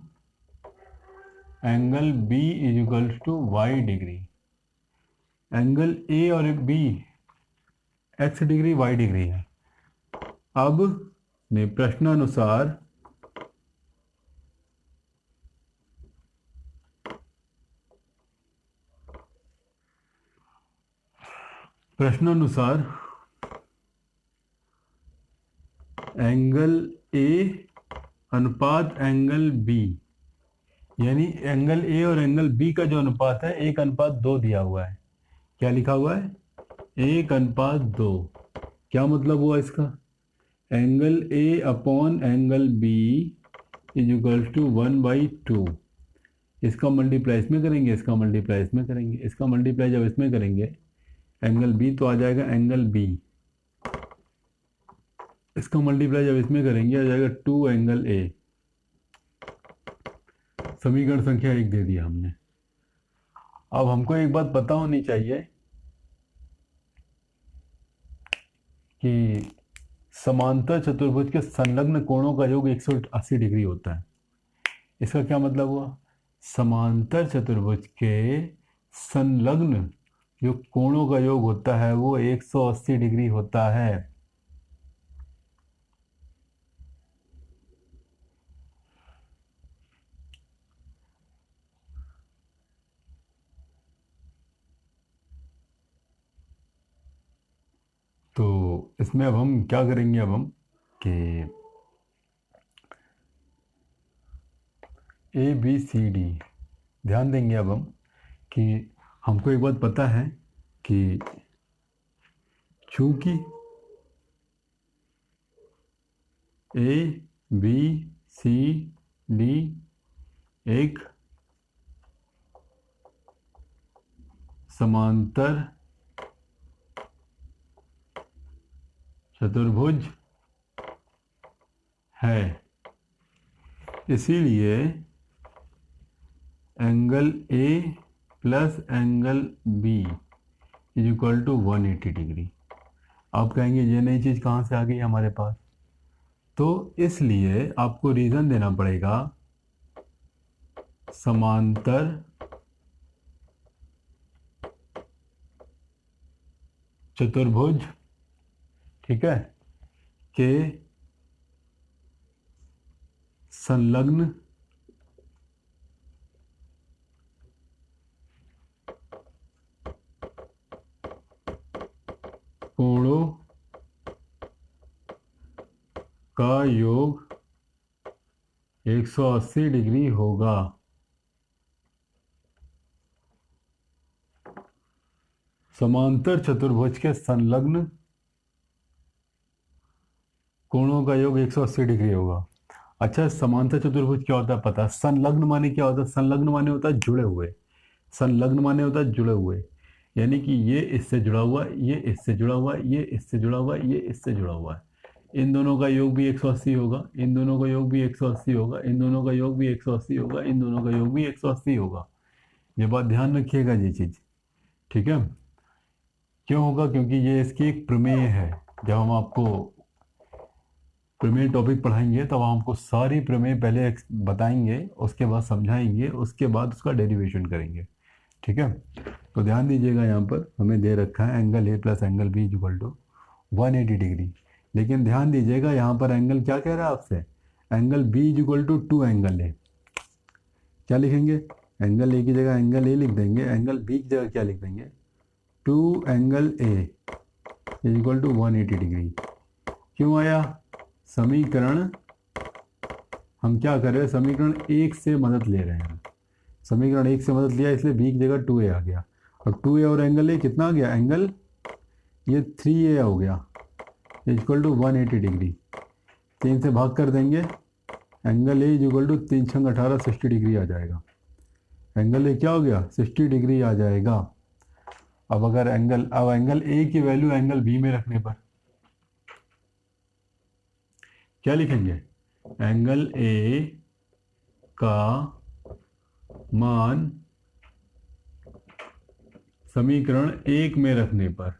angle B is equal to Y degree. Angle A और B X degree Y degree है। अब ने प्रश्नानुसार एंगल ए अनुपात एंगल बी, यानी एंगल ए और एंगल बी का जो अनुपात है 1:2 दिया हुआ है। क्या लिखा हुआ है? 1:2। क्या मतलब हुआ इसका? Angle A upon angle B is equal to 1/2। इसका मल्टीप्लाई इसमें करेंगे, इसका मल्टीप्लाई इसमें करेंगे, इसका मल्टीप्लाई जब इसमें करेंगे एंगल बी तो आ जाएगा एंगल बी, इसका मल्टीप्लाई जब इसमें करेंगे आ जाएगा 2 एंगल ए। समीकरण संख्या 1 दे दिया हमने। अब हमको एक बात पता होनी चाहिए कि समांतर चतुर्भुज के संलग्न कोणों का योग 180 डिग्री होता है। इसका क्या मतलब हुआ? समांतर चतुर्भुज के संलग्न जो कोणों का योग होता है वो 180 डिग्री होता है। तो इसमें अब हम क्या करेंगे, अब हम कि ए बी सी डी ध्यान देंगे अब हम कि हमको एक बात पता है कि चूंकि ए बी सी डी एक समांतर चतुर्भुज है, इसीलिए angle A plus angle B is equal to 180 degree. आप कहेंगे ये नई चीज़ कहाँ से आ गई हमारे पास? तो इसलिए आपको रीज़न देना पड़ेगा समांतर चतुर्भुज, ठीक है, के संलग्न कोणों का योग 180 डिग्री होगा। समांतर चतुर्भुज के संलग्न कोणों का योग 180 डिग्री होगा। अच्छा, समांतर चतुर्भुज क्या होता है पता है? संलग्न माने क्या होता है? संलग्न माने होता है जुड़े हुए। संलग्न माने होता है जुड़े हुए, यानी कि ये इससे जुड़ा हुआ, ये इससे जुड़ा हुआ, ये इससे जुड़ा हुआ, ये इससे जुड़ा हुआ है। इन दोनों का योग भी 180 होगा, इन दोनों का योग भी 180 होगा, इन दोनों का योग भी 180 होगा, इन दोनों का योग भी 180 होगा। ये बात ध्यान रखिएगा ये चीज़, ठीक है? क्यों होगा? क्योंकि ये इसकी एक प्रमेय है। जब हम आपको प्रमेय टॉपिक पढ़ाएंगे तब हमको सारी प्रमेय पहले बताएंगे, उसके बाद समझाएंगे, उसके बाद उसका डेरिवेशन करेंगे, ठीक है? तो ध्यान दीजिएगा, यहाँ पर हमें दे रखा है angle A plus angle B is equal to 180 degree. लेकिन ध्यान दीजिएगा यहाँ पर एंगल क्या कह रहा है आपसे? Angle B is equal to 2 angle A. क्या लिखेंगे? एंगल ए की जगह एंगल ए लिख देंगे, एंगल बी की जगह क्या लिख देंगे? 2 angle A is equal to 180 degree. क्यों आया? समीकरण हम क्या कर रहे हैं? समीकरण 1 से मदद ले रहे हैं। समीकरण 1 से मदद लिया, इसलिए बी की जगह 2a आ गया। और 2a और एंगल ए कितना आ गया? एंगल ये 3a हो गया इक्वल टू 180 डिग्री। 3 से भाग कर देंगे, एंगल ए इक्वल टू 3 छंग 18 60 डिग्री आ जाएगा। एंगल ए क्या हो गया? 60 डिग्री आ जाएगा। अब एंगल ए की वैल्यू एंगल बी में रखने पर क्या लिखेंगे? एंगल ए का मान समीकरण 1 में रखने पर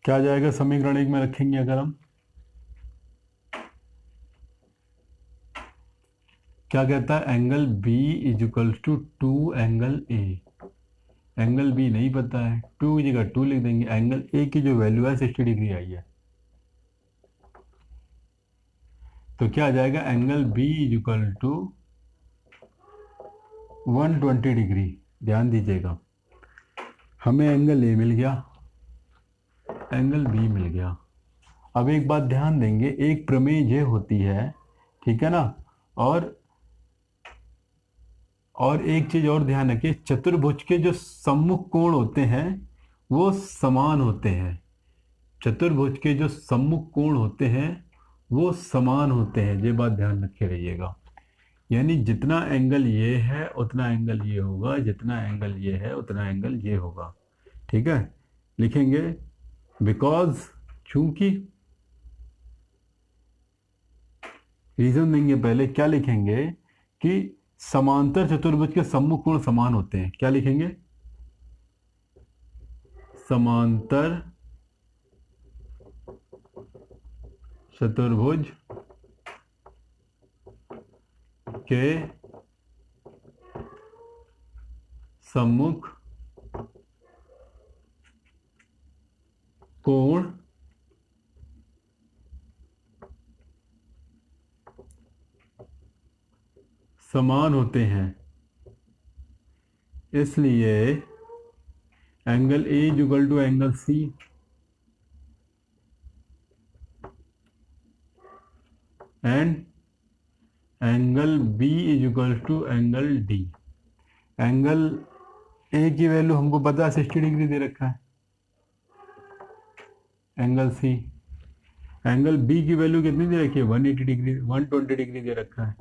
क्या आ जाएगा समीकरण एक में रखेंगे अगर हम, क्या कहता है, angle B is equal to 2 angle A. Angle B नहीं पता है, 2 की जगह 2 लिख देंगे, एंगल ए की जो वैल्यू है 60 डिग्री आई है, तो क्या आ जाएगा, angle B is equal to 120 degree. ध्यान दीजिएगा, हमें एंगल ए मिल गया, एंगल बी मिल गया। अब एक बात ध्यान देंगे, एक प्रमेय ये होती है, ठीक है ना, और एक चीज और ध्यान रखिए, चतुर्भुज के जो सम्मुख कोण होते हैं वो समान होते हैं। चतुर्भुज के जो सम्मुख कोण होते हैं वो समान होते हैं, ये बात ध्यान रखे रहिएगा। यानी जितना एंगल ये है उतना एंगल ये होगा, जितना एंगल ये है उतना एंगल ये होगा, ठीक है। लिखेंगे बिकॉज, चूंकि, रीजन देंगे पहले, क्या लिखेंगे कि समांतर चतुर्भुज के सम्मुख कोण समान होते हैं। क्या लिखेंगे, समांतर चतुर्भुज के सम्मुख कोण समान होते हैं, इसलिए angle A is equal to angle C, and angle B is equal to angle D. Angle A की वैल्यू हमको पता है 60 डिग्री दे रखा है, एंगल सी, एंगल बी की वैल्यू कितनी दे रखी है, 180 डिग्री, 120 डिग्री दे रखा है,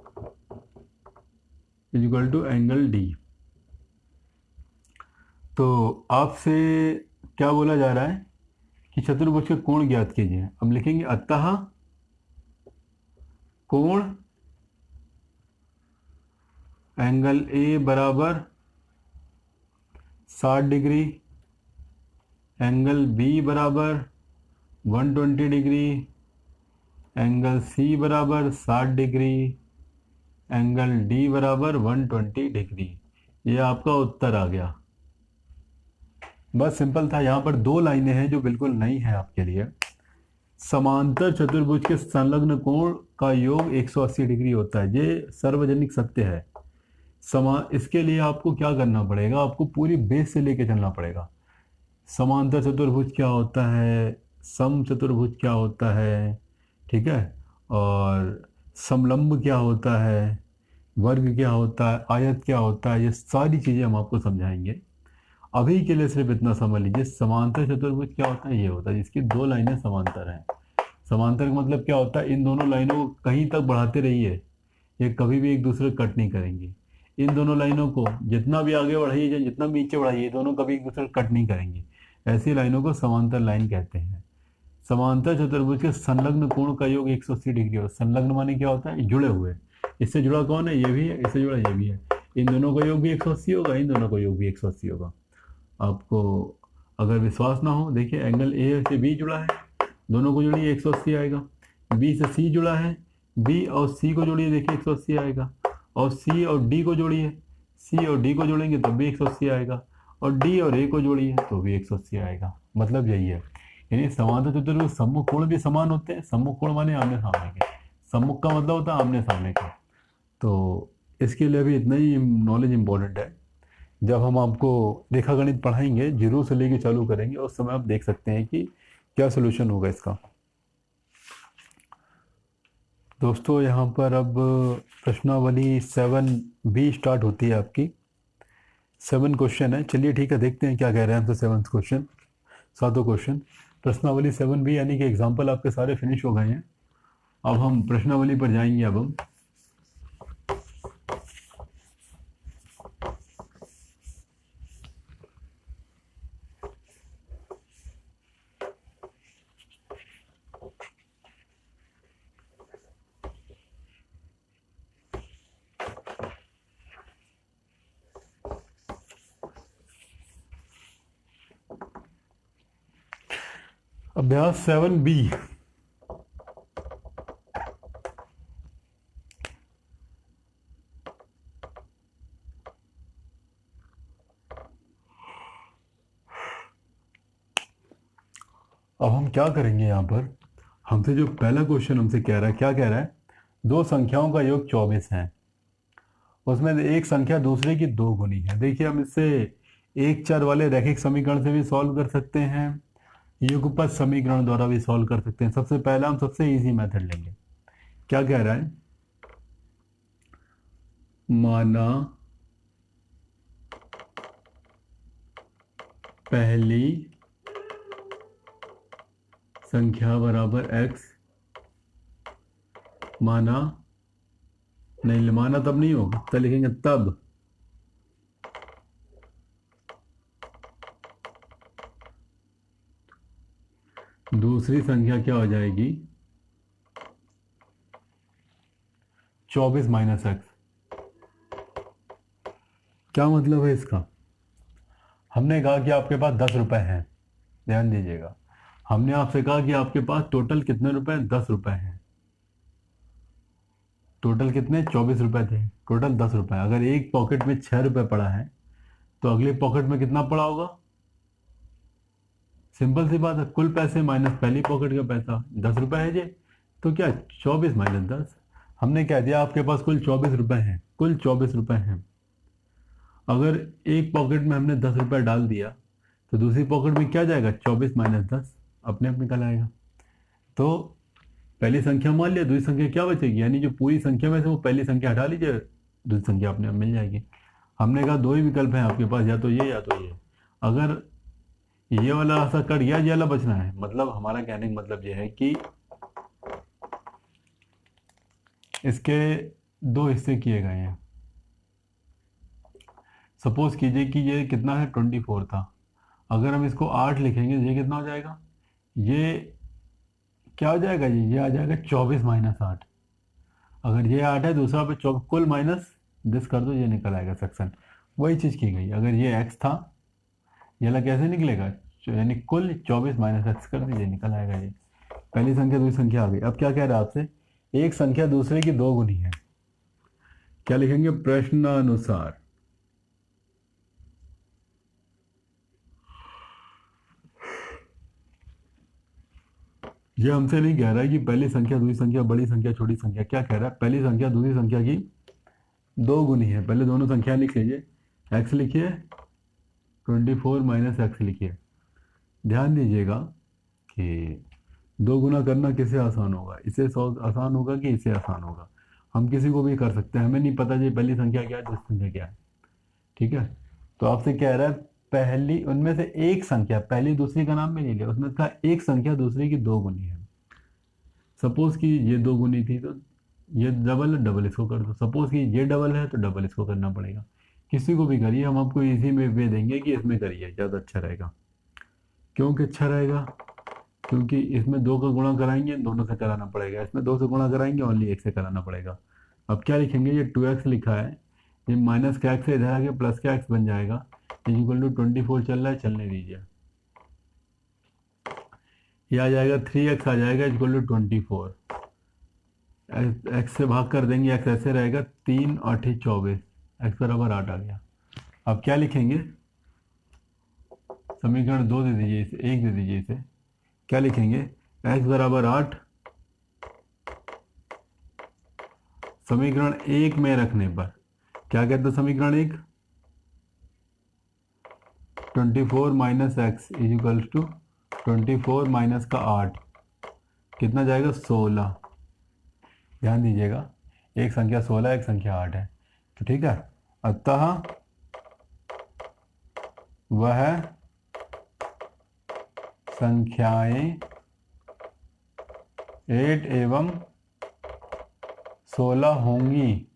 is equal to angle D. तो आपसे क्या बोला जा रहा है कि चतुर्भुज के कोण ज्ञात कीजिए। अब लिखेंगे अतः कोण एंगल ए बराबर 60 डिग्री, एंगल बी बराबर 120 डिग्री, एंगल सी बराबर 60 डिग्री, एंगल डी बराबर 120 डिग्री। ये आपका उत्तर आ गया। बस सिंपल था। यहाँ पर दो लाइनें हैं जो बिल्कुल नई है आपके लिए। समांतर चतुर्भुज के संलग्न कोण का योग 180 डिग्री होता है, ये सार्वजनिक सत्य है। इसके लिए आपको क्या करना पड़ेगा, आपको पूरी बेस से लेके चलना पड़ेगा। समांतर चतुर्भुज क्या होता है, सम चतुर्भुज क्या होता है, ठीक है, और समलंब क्या होता है, वर्ग क्या होता है, आयत क्या होता है, ये सारी चीज़ें हम आपको समझाएंगे। अभी के लिए सिर्फ इतना समझ लीजिए, समांतर चतुर्भुज क्या होता है, ये होता है जिसकी दो लाइनें समांतर हैं। समांतर का मतलब क्या होता है, इन दोनों लाइनों को कहीं तक बढ़ाते रहिए, ये कभी भी एक दूसरे को कट नहीं करेंगी। इन दोनों लाइनों को जितना भी आगे बढ़ाइए या जितना भी नीचे बढ़ाइए, दोनों कभी एक दूसरे को कट नहीं करेंगी। ऐसी लाइनों को समांतर लाइन कहते हैं। समांतर चतुर्भुज के संलग्न कोण का योग 180 डिग्री हो। संलग्न माने क्या होता है, जुड़े हुए। इससे जुड़ा कौन है, ये भी है, इससे जुड़ा ये भी है। इन दोनों का योग भी 180 होगा, इन दोनों का योग भी 180 होगा। आपको अगर विश्वास ना हो, देखिए एंगल ए से बी जुड़ा है, दोनों को जोड़िए 180 आएगा। बी से सी जुड़ा है, बी और सी को जोड़िए, देखिए 180 आएगा। और सी और डी को जोड़िए, सी और डी को जोड़ेंगे तब भी 180 आएगा। और डी और ए को जोड़िए तो भी 180 आएगा। मतलब यही है, यानी समांतर चतुर्भुज सम्मुख कोण भी समान होते हैं। सम्मुख कोण माने आमने सामने के, सम्मुख का मतलब होता है आमने सामने का। तो इसके लिए भी इतना ही नॉलेज इंपॉर्टेंट है। जब हम आपको रेखागणित पढ़ाएंगे, जीरो से लेके चालू करेंगे, उस समय आप देख सकते हैं कि क्या सोल्यूशन होगा इसका। दोस्तों यहाँ पर अब प्रश्नावली 7B स्टार्ट होती है आपकी। 7 क्वेश्चन है, चलिए ठीक है, देखते हैं क्या कह रहे हैं हमसे 7th क्वेश्चन, सातों क्वेश्चन। प्रश्नावली 7B यानी कि एग्जाम्पल आपके सारे फिनिश हो गए हैं। अब हम प्रश्नावली पर जाएंगे। अब हम अभ्यास 7B। अब हम क्या करेंगे यहाँ पर, हमसे जो पहला क्वेश्चन हमसे कह रहा है, क्या कह रहा है, दो संख्याओं का योग 24 है, उसमें एक संख्या दूसरे की दो गुनी है। देखिए हम इससे एक चर वाले रैखिक समीकरण से भी सॉल्व कर सकते हैं, युगपत समीकरण द्वारा भी सॉल्व कर सकते हैं। सबसे पहला हम सबसे इजी मेथड लेंगे। क्या कह रहा है, माना पहली संख्या बराबर x, माना नहीं, माना तब नहीं होगा, तब लिखेंगे तब दूसरी संख्या क्या हो जाएगी, 24 माइनस एक्स। क्या मतलब है इसका, हमने कहा कि आपके पास 10 रुपए हैं, ध्यान दीजिएगा, हमने आपसे कहा कि आपके पास टोटल कितने रुपए, 10 रुपए हैं। टोटल कितने, 24 रुपए थे, टोटल 10 रुपए। अगर एक पॉकेट में 6 रुपए पड़ा है तो अगले पॉकेट में कितना पड़ा होगा, सिंपल सी बात है, कुल पैसे माइनस पहली पॉकेट का पैसा, 10 रुपए है जे, तो क्या 24 माइनस 10। हमने कह दिया आपके पास कुल 24 रुपए हैं, कुल 24 रुपए हैं। अगर एक पॉकेट में हमने 10 रुपए डाल दिया तो दूसरी पॉकेट में क्या जाएगा, 24 माइनस 10, अपने आप निकल आएगा। तो पहली संख्या मान लिया, दूसरी संख्या क्या बचेगी, यानी जो पूरी संख्या में से वो पहली संख्या हटा लीजिए, दूसरी संख्या अपने आप मिल जाएगी। हमने कहा दो ही विकल्प हैं आपके पास, या तो ये या तो ये। अगर ये वाला रास्ता कट गया, ये वाला बचना है, मतलब हमारा कहने का मतलब ये है कि इसके दो हिस्से किए गए हैं। सपोज कीजिए कि ये कितना है, 24 था, अगर हम इसको 8 लिखेंगे ये कितना हो जाएगा, ये क्या हो जाएगा, ये आ जाएगा 24 माइनस 8। अगर ये 8 है, दूसरा पे कुल माइनस दिस कर दो, ये निकल आएगा सेक्शन। वही चीज़ की गई, अगर ये x था, ये वाला कैसे निकलेगा, यानी कुल 24 माइनस एक्स कर दीजिए, निकल आएगा ये। पहली संख्या दूसरी संख्या आ गई। अब क्या कह रहा है आपसे, एक संख्या दूसरे की दो गुनी है, क्या लिखेंगे, प्रश्नानुसार। ये हमसे नहीं कह रहा है कि पहली संख्या दूसरी संख्या, बड़ी संख्या छोटी संख्या, क्या कह रहा है, पहली संख्या दूसरी संख्या की दो गुनी है। पहले दोनों संख्या लिख लीजिए, x लिखिए, 24 माइनस एक्स लिखिए। ध्यान दीजिएगा कि दो गुना करना किसे आसान होगा, इसे आसान होगा कि इसे आसान होगा। हम किसी को भी कर सकते हैं, हमें नहीं पता जी पहली संख्या क्या है दूसरी संख्या क्या है, ठीक है। तो आपसे कह रहा है पहली उनमें से एक संख्या, पहली दूसरी का नाम भी नहीं लिया, उसमें था एक संख्या दूसरी की दो गुनी है। सपोज कि ये दो गुनी थी तो ये डबल है, डबल इसको कर दो। सपोज कि ये डबल है तो डबल इसको करना पड़ेगा। किसी को भी करिए, हम आपको इसी में वे देंगे कि इसमें करिए, ज़्यादा अच्छा रहेगा। क्योंकि अच्छा रहेगा, क्योंकि इसमें दो का गुणा कराएंगे, दोनों से कराना पड़ेगा, इसमें दो से गुणा कराएंगे, ओनली एक से कराना पड़ेगा। अब क्या लिखेंगे, ये 2x लिखा है, ये माइनस का एक्स इधर आके प्लस का एक्स बन जाएगा, इक्वल टू 24 चल रहा है, चलने दीजिए। ये आ जाएगा 3x आ जाएगा इक्वल टू 24, एक्स से भाग कर देंगे, एक्स ऐसे रहेगा, 3 8 24, एक्स बराबर 8 आ गया। अब क्या लिखेंगे, समीकरण 2 दे दीजिए इसे, 1 दे दीजिए इसे, क्या लिखेंगे, x बराबर 8, समीकरण 1 में रखने पर क्या कहते हैं, समीकरण 1 24 minus x is equal to 24 minus का 8, कितना जाएगा 16। ध्यान दीजिएगा, एक संख्या 16 एक संख्या 8 है, तो ठीक है। अतः वह संख्याएं 8 एवं 16 होंगी,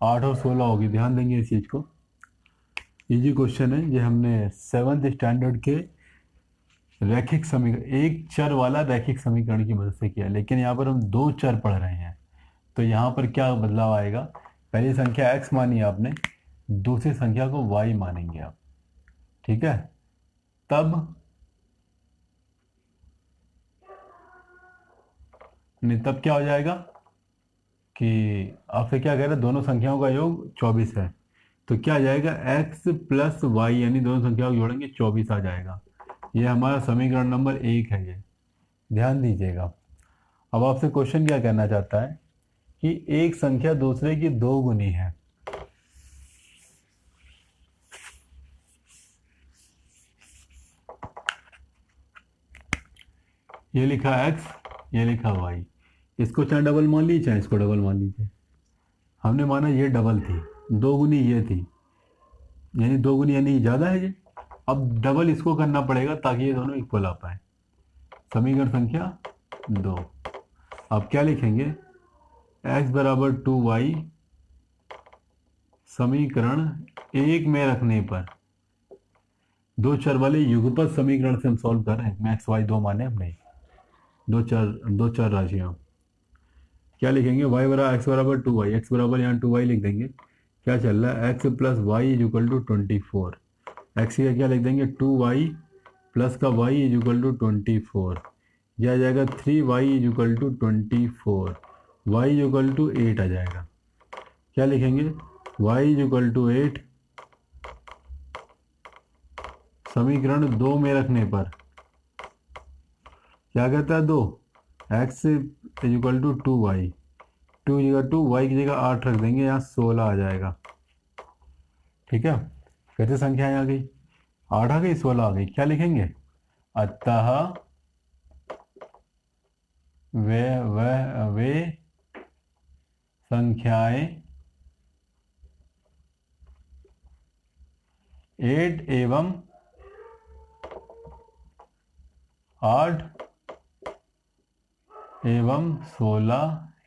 8 और 16 होगी। ध्यान देंगे इस चीज को, इजी क्वेश्चन है, ये हमने 7th स्टैंडर्ड के रैखिक समीकरण, एक चर वाला रैखिक समीकरण की मदद से किया, लेकिन यहाँ पर हम दो चर पढ़ रहे हैं, तो यहाँ पर क्या बदलाव आएगा, पहली संख्या x मानी आपने, दूसरी संख्या को y मानेंगे आप, ठीक है। तब नहीं, तब क्या हो जाएगा कि आपसे क्या कह रहा है, दोनों संख्याओं का योग 24 है, तो क्या आ जाएगा x प्लस वाई, यानी दोनों संख्याओं को जोड़ेंगे 24 आ जाएगा। ये हमारा समीकरण नंबर 1 है, ये ध्यान दीजिएगा। अब आपसे क्वेश्चन क्या कहना चाहता है कि एक संख्या दूसरे की दो गुनी है। ये लिखा x, ये लिखा y, इसको चाहे डबल मान लीजिए चाहे इसको डबल मान लीजिए। हमने माना ये डबल थी, दो गुनी ये थी, यानी दो गुनी यानी ज़्यादा है ये। अब डबल इसको करना पड़ेगा ताकि ये दोनों इक्वल आ पाए। समीकरण संख्या 2। अब क्या लिखेंगे, x बराबर 2y, समीकरण 1 में रखने पर, दो चर वाले युगपत समीकरण से हम सॉल्व कर रहे हैं, में x y दो माने हमने, दो चर राशियाँ। क्या लिखेंगे, y बराबर x बराबर 2y, x बराबर यहाँ 2y लिख देंगे। क्या चल रहा है, x plus y is equal to 24। X का क्या लिख देंगे, 2y प्लस का y इज इक्वल टू 24। यह आ जाएगा 3y is equal to 24, y is equal to 8 आ जाएगा। क्या लिखेंगे, y इज इक्वल टू 8, समीकरण 2 में रखने पर क्या कहता है, 2 x is equal to 2y, 2 की जगह 2, y की जगह 8 रख देंगे, यहाँ 16 आ जाएगा। ठीक है, कैसे संख्याएं आ गई, 8 आ गई 16 आ गई। क्या लिखेंगे, अतः वे संख्याएं 8 एवं 8 एवं 16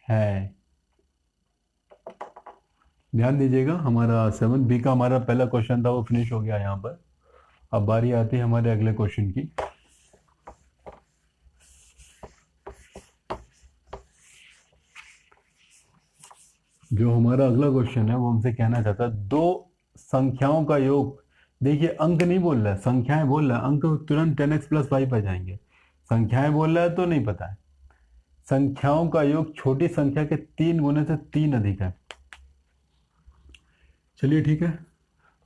है। ध्यान दीजिएगा, हमारा 7B का हमारा पहला क्वेश्चन था वो फिनिश हो गया यहाँ पर। अब बारी आती है हमारे अगले क्वेश्चन की। जो हमारा अगला क्वेश्चन है वो हमसे कहना चाहता है, दो संख्याओं का योग। देखिए, अंक नहीं बोल रहा है, संख्याएं बोल रहा है, अंक तुरंत 10x प्लस 5 पर जाएंगे। संख्याएं बोल रहा है तो नहीं पता है। संख्याओं का योग छोटी संख्या के 3 गुने से 3 अधिक है। चलिए ठीक है,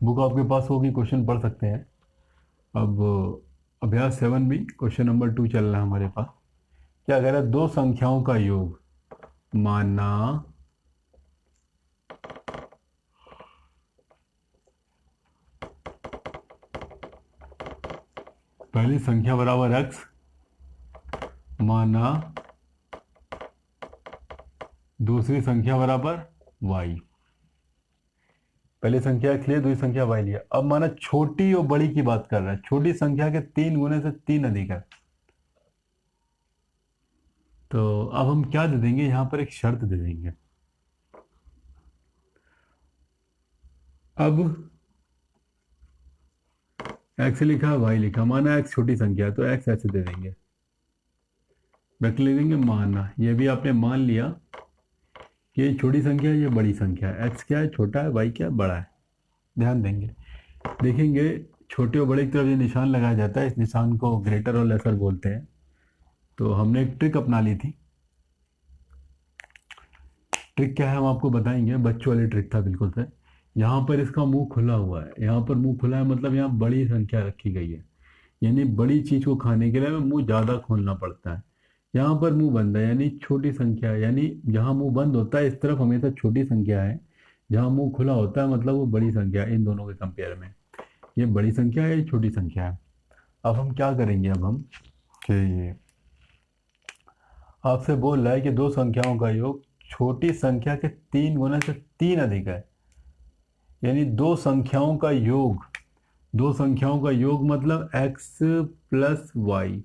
बुक आपके पास होगी, क्वेश्चन पढ़ सकते हैं। अब अभ्यास 7B क्वेश्चन नंबर 2 चल रहा है हमारे पास। क्या कह रहा है, दो संख्याओं का योग, माना पहली संख्या बराबर x, माना दूसरी संख्या बराबर y। पहली संख्या x लिया, दूसरी संख्या y लिया। अब माना छोटी और बड़ी की बात कर रहा है, छोटी संख्या के 3 गुने से 3 अधिक है। तो अब हम क्या दे देंगे, यहां पर एक शर्त दे देंगे। अब x लिखा, y लिखा, माना x छोटी संख्या है तो x ऐसे दे देंगे, ब्रैकेट ले देंगे, माना ये भी आपने मान लिया कि ये छोटी संख्या है, ये बड़ी संख्या है। x क्या है, छोटा है, y क्या है, बड़ा है। ध्यान देंगे, देखेंगे छोटे और बड़े की तरफ ये निशान लगाया जाता है, इस निशान को ग्रेटर और लेसर बोलते हैं। तो हमने एक ट्रिक अपना ली थी। ट्रिक क्या है हम आपको बताएंगे, बच्चों वाली ट्रिक था बिल्कुल से। यहाँ पर इसका मुंह खुला हुआ है, यहाँ पर मुंह खुला है मतलब यहाँ बड़ी संख्या रखी गई है, यानी बड़ी चीज को खाने के लिए हमें मुंह ज़्यादा खोलना पड़ता है। यहाँ पर मुंह बंद है यानी छोटी संख्या है, यानी जहाँ मुंह बंद होता है इस तरफ हमेशा छोटी संख्या है, जहाँ मुंह खुला होता है मतलब वो बड़ी संख्या है। इन दोनों के कंपेयर में ये बड़ी संख्या है, ये छोटी संख्या है। अब हम क्या करेंगे, अब हम कि आपसे बोल रहा है कि दो संख्याओं का योग छोटी संख्या के 3 गुने से 3 अधिक है, यानी दो संख्याओं का योग, दो संख्याओं का योग मतलब x प्लस वाई।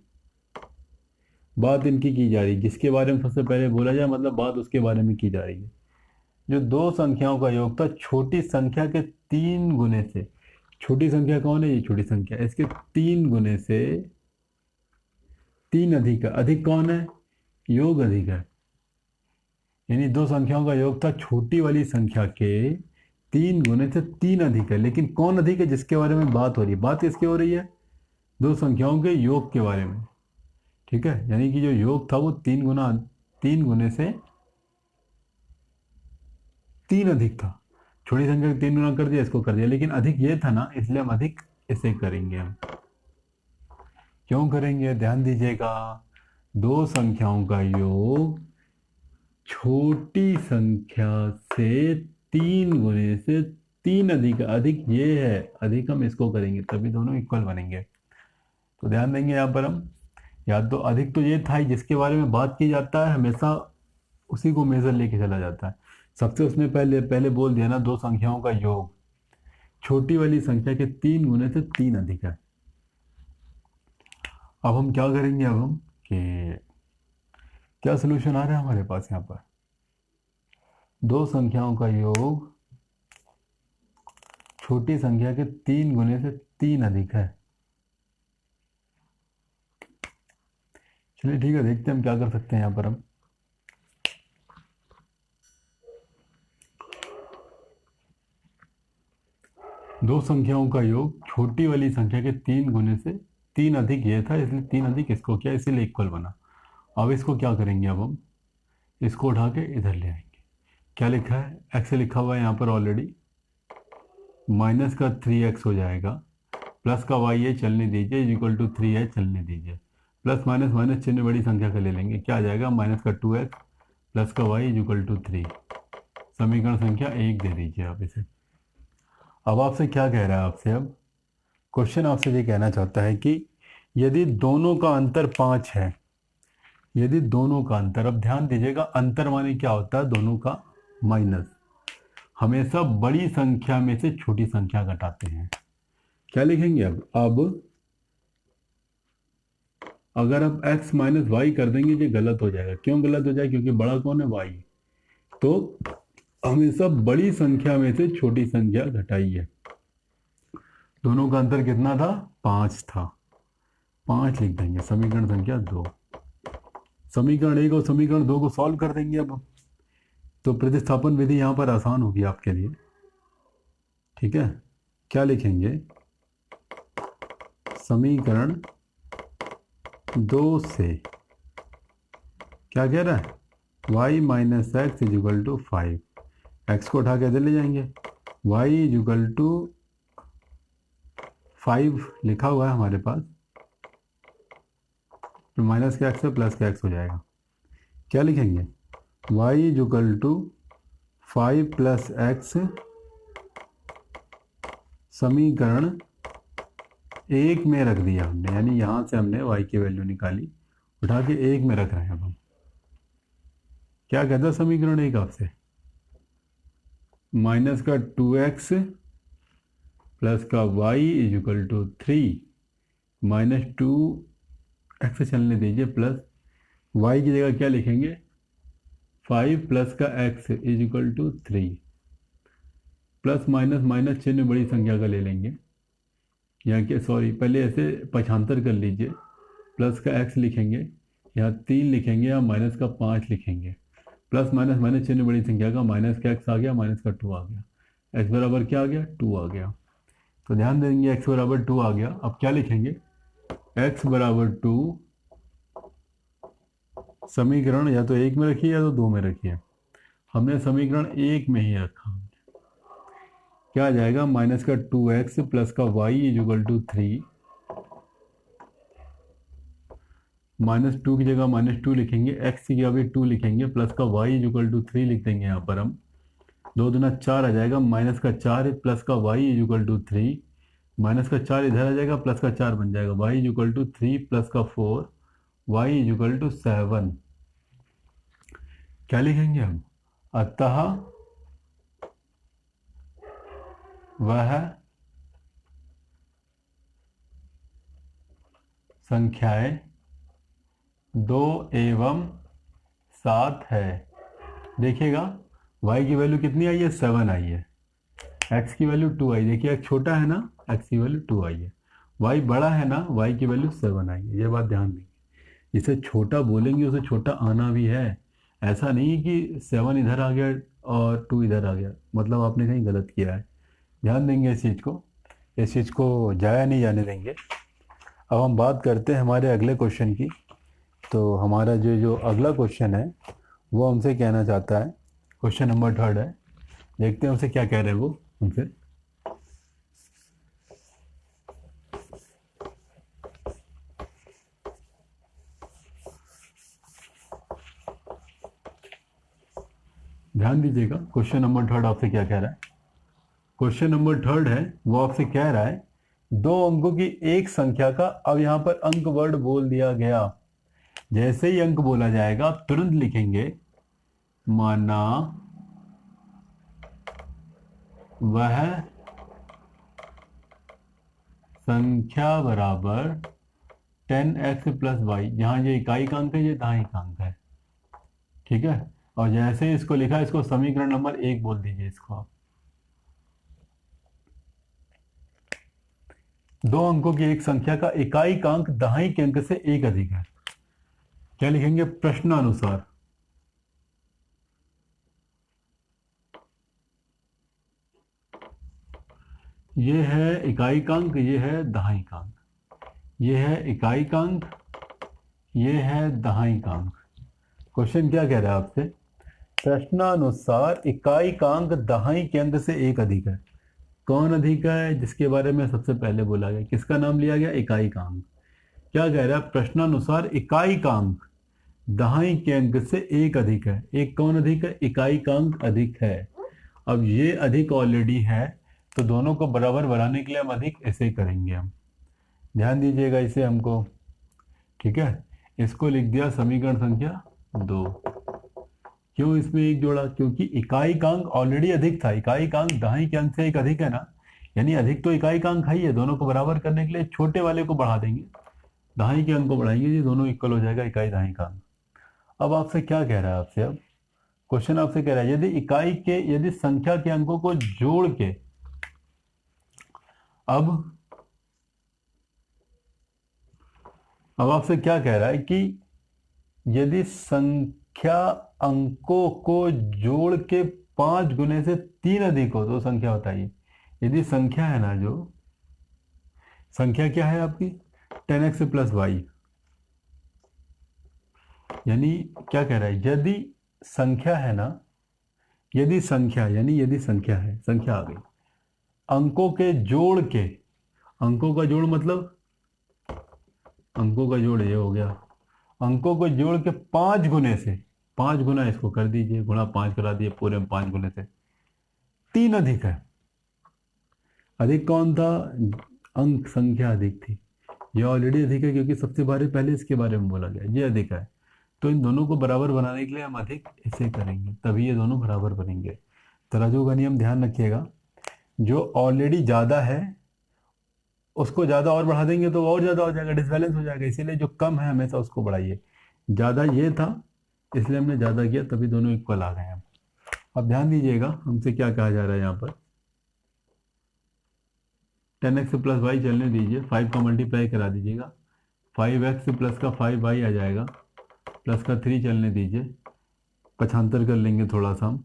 बात इनकी की जा रही है, जिसके बारे में सबसे पहले बोला जाए मतलब बात उसके बारे में की जा रही है। जो दो संख्याओं का योग था छोटी संख्या के 3 गुने से, छोटी संख्या कौन है, ये छोटी संख्या, इसके 3 गुने से 3 अधिक है। अधिक कौन है, योग अधिक है, यानी दो संख्याओं का योग था छोटी वाली संख्या के 3 गुने से 3 अधिक है। लेकिन कौन अधिक है, जिसके बारे में बात हो रही है, बात किसकी हो रही है, दो संख्याओं के योग के बारे में। ठीक है, यानी कि जो योग था वो 3 गुना 3 गुने से 3 अधिक था। छोटी संख्या को 3 गुना कर दिया, इसको कर दिया, लेकिन अधिक ये था ना, इसलिए हम अधिक इसे करेंगे। हम क्यों करेंगे, ध्यान दीजिएगा। दो संख्याओं का योग छोटी संख्या से 3 गुने से 3 अधिक, अधिक ये है, अधिक हम इसको करेंगे, तभी दोनों इक्वल बनेंगे। तो ध्यान देंगे यहाँ पर हम, या तो अधिक तो ये था ही जिसके बारे में बात की जाता है, हमेशा उसी को मेजर लेके चला जाता है। सबसे उसने पहले पहले बोल दिया ना, दो संख्याओं का योग छोटी वाली संख्या के 3 गुने से 3 अधिक है। अब हम क्या करेंगे, अब हम कि क्या सोल्यूशन आ रहा है हमारे पास यहाँ पर, दो संख्याओं का योग छोटी संख्या के 3 गुने से 3 अधिक है। चलिए ठीक है, देखते हैं हम क्या कर सकते हैं यहाँ पर। हम दो संख्याओं का योग छोटी वाली संख्या के 3 गुने से 3 अधिक ये था, इसलिए 3 अधिक इसको किया, इसीलिए इक्वल बना। अब इसको क्या करेंगे, अब हम इसको उठा के इधर ले आएंगे। क्या लिखा है, एक्स लिखा हुआ है यहाँ पर ऑलरेडी, माइनस का 3x हो जाएगा, प्लस का y है चलने दीजिए, इक्वल टू 3 है चलने दीजिए, प्लस माइनस माइनस चिन्ह बड़ी संख्या का ले लेंगे, क्या आ जाएगा, माइनस का 2x प्लस का y इक्वल टू 3। समीकरण संख्या 1 दे दीजिए आप इसे। अब आपसे क्या कह रहा है, आपसे अब क्वेश्चन आपसे ये कहना चाहता है कि यदि दोनों का अंतर 5 है, यदि दोनों का अंतर, अब ध्यान दीजिएगा, अंतर माने क्या होता है, दोनों का माइनस, हमेशा बड़ी संख्या में से छोटी संख्या घटाते हैं। क्या लिखेंगे अब अगर आप x माइनस वाई कर देंगे ये गलत हो जाएगा। क्यों गलत हो जाएगा, क्योंकि बड़ा कौन है, y। तो हमेशा बड़ी संख्या में से छोटी संख्या घटाइए। दोनों का अंतर कितना था, 5 था, 5 लिख देंगे, समीकरण संख्या 2। समीकरण 1 और समीकरण 2 को सॉल्व कर देंगे अब। तो प्रतिस्थापन विधि यहाँ पर आसान होगी आपके लिए, ठीक है। क्या लिखेंगे, समीकरण 2 से क्या कह रहा है, y minus x is equal to 5, x को उठा के इधर ले जाएंगे, y इज इक्वल टू 5 लिखा हुआ है हमारे पास, तो माइनस का एक्स है प्लस का एक्स हो जाएगा। क्या लिखेंगे, y is equal to 5 plus x, समीकरण 1 में रख दिया हमने, यानी यहाँ से हमने y की वैल्यू निकाली, उठा के 1 में रख रहे हैं। अब हम क्या कहता है समीकरण 1 आपसे, माइनस का 2x प्लस का y is equal to 3, minus 2x चलने दीजिए, प्लस y की जगह क्या लिखेंगे, 5 प्लस का x is equal to 3, plus minus minus चिन्ह बड़ी संख्या का ले लेंगे, यहाँ के सॉरी पहले ऐसे पक्षांतर कर लीजिए, प्लस का x लिखेंगे, यहाँ 3 लिखेंगे, या माइनस का 5 लिखेंगे, प्लस माइनस माइनस चिन्ह बड़ी संख्या का, माइनस का x आ गया, माइनस का 2 आ गया, x बराबर क्या आ गया, 2 आ गया। तो ध्यान देंगे x बराबर 2 आ गया। अब क्या लिखेंगे, x बराबर 2, समीकरण या तो 1 में रखिए या तो 2 में रखिए, हमने समीकरण 1 में ही रखा। क्या आ जाएगा, माइनस का 2x प्लस का y is equal to 3, minus 2 की जगह माइनस 2 लिखेंगे, x की जगह भी 2 लिखेंगे, प्लस का y इज इक्वल टू 3 लिख देंगे। यहाँ पर हम 2 दूना 4 आ जाएगा, माइनस का 4 प्लस का y is equal to 3, minus का 4 इधर आ जाएगा, प्लस का 4 बन जाएगा, y is equal to 3 plus का 4, y इज इक्वल टू 7। क्या लिखेंगे हम, अतः वह संख्याएं 2 एवं 7 है। देखिएगा y की वैल्यू कितनी आई है, 7 आई है, x की वैल्यू 2 आई, देखिए x छोटा है ना, x की वैल्यू 2 आई है, y बड़ा है ना, y की वैल्यू 7 आई है। ये बात ध्यान देंगे, जिसे छोटा बोलेंगे उसे छोटा आना भी है, ऐसा नहीं कि 7 इधर आ गया और 2 इधर आ गया, मतलब आपने कहीं गलत किया है। ध्यान देंगे इस चीज़ को जाया नहीं जाने देंगे। अब हम बात करते हैं हमारे अगले क्वेश्चन की, तो हमारा जो जो अगला क्वेश्चन है वो हमसे कहना चाहता है, क्वेश्चन नंबर 3 है। देखते हैं उसे क्या कह रहे हैं वो हमसे। ध्यान दीजिएगा, क्वेश्चन नंबर 3 आपसे क्या कह रहा है। क्वेश्चन नंबर 3 है वो आपसे कह रहा है, दो अंकों की एक संख्या का, अब यहां पर अंक वर्ड बोल दिया गया। जैसे ही अंक बोला जाएगा आप तुरंत लिखेंगे माना वह संख्या बराबर 10x प्लस वाई। जहां ये इकाई का अंक है, ये दहाई का अंक है, ठीक है। और जैसे ही इसको लिखा, इसको समीकरण नंबर 1 बोल दीजिए इसको आप। दो अंकों की एक संख्या का इकाई का अंक दहाई के अंक से एक अधिक है। क्या लिखेंगे? प्रश्नानुसार। ये है इकाई का अंक, ये है दहाई का अंक। ये है इकाई का अंक, ये है दहाई का अंक। क्वेश्चन क्या कह रहा है आपसे? प्रश्नानुसार इकाई का अंक दहाई के अंक से एक अधिक है। कौन अधिक है? जिसके बारे में सबसे पहले बोला गया, किसका नाम लिया गया? इकाई का अंक। क्या कह रहा है? प्रश्नानुसार इकाई का अंक दहाई के अंक से एक अधिक है। एक कौन अधिक है? इकाई का अंक अधिक है। अब ये अधिक ऑलरेडी है, तो दोनों को बराबर बनाने के लिए हम अधिक ऐसे करेंगे हम। ध्यान दीजिएगा इसे हमको, ठीक है। इसको लिख दिया समीकरण संख्या 2। क्यों इसमें एक जोड़ा? क्योंकि इकाई का अंक ऑलरेडी अधिक था। इकाई का अंक दहाई के अंक से एक अधिक है ना, यानी अधिक तो इकाई का अंक है ही है। दोनों को बराबर करने के लिए छोटे वाले को बढ़ा देंगे, दहाई के अंक को बढ़ाएंगे, ये दोनों इक्वल हो जाएगा, इकाई दहाई का अंक। अब आपसे क्या कह रहा है? आपसे अब क्वेश्चन आपसे कह रहा है, यदि संख्या के अंकों को जोड़ के, अब आपसे क्या कह रहा है कि यदि संख्या अंकों को जोड़ के 5 गुने से 3 अधिक हो तो संख्या बताइए। यदि संख्या है ना, जो संख्या क्या है आपकी? 10x plus Y. यानी क्या कह रहा है? यदि संख्या है ना, यदि संख्या, यानी यदि संख्या है, संख्या आ गई, अंकों के जोड़ के, अंकों का जोड़ मतलब अंकों का जोड़ ये हो गया, अंकों को जोड़ के 5 गुने से, 5 गुना इसको कर दीजिए, गुणा 5 करा दिए, पूरे में 5 गुने से 3 अधिक है। अधिक कौन था? अंक संख्या अधिक थी। ये ऑलरेडी अधिक है क्योंकि सबसे पहले इसके बारे में बोला गया, ये अधिक है। तो इन दोनों को बराबर बनाने के लिए हम अधिक ऐसे करेंगे, तभी ये दोनों बराबर बनेंगे। तराजू का नियम ध्यान रखिएगा, जो ऑलरेडी ज़्यादा है उसको ज़्यादा और बढ़ा देंगे तो और ज़्यादा हो जाएगा, डिसबैलेंस हो जाएगा। इसीलिए जो कम है हमेशा उसको बढ़ाइए। ज़्यादा ये था इसलिए हमने ज़्यादा किया, तभी दोनों इक्वल आ गए हैं। अब ध्यान दीजिएगा हमसे क्या कहा जा रहा है यहाँ पर। 10x प्लस वाई चलने दीजिए, 5 का मल्टीप्लाई करा दीजिएगा, 5x प्लस का 5y आ जाएगा, प्लस का 3 चलने दीजिए, पक्षांतर कर लेंगे थोड़ा सा हम।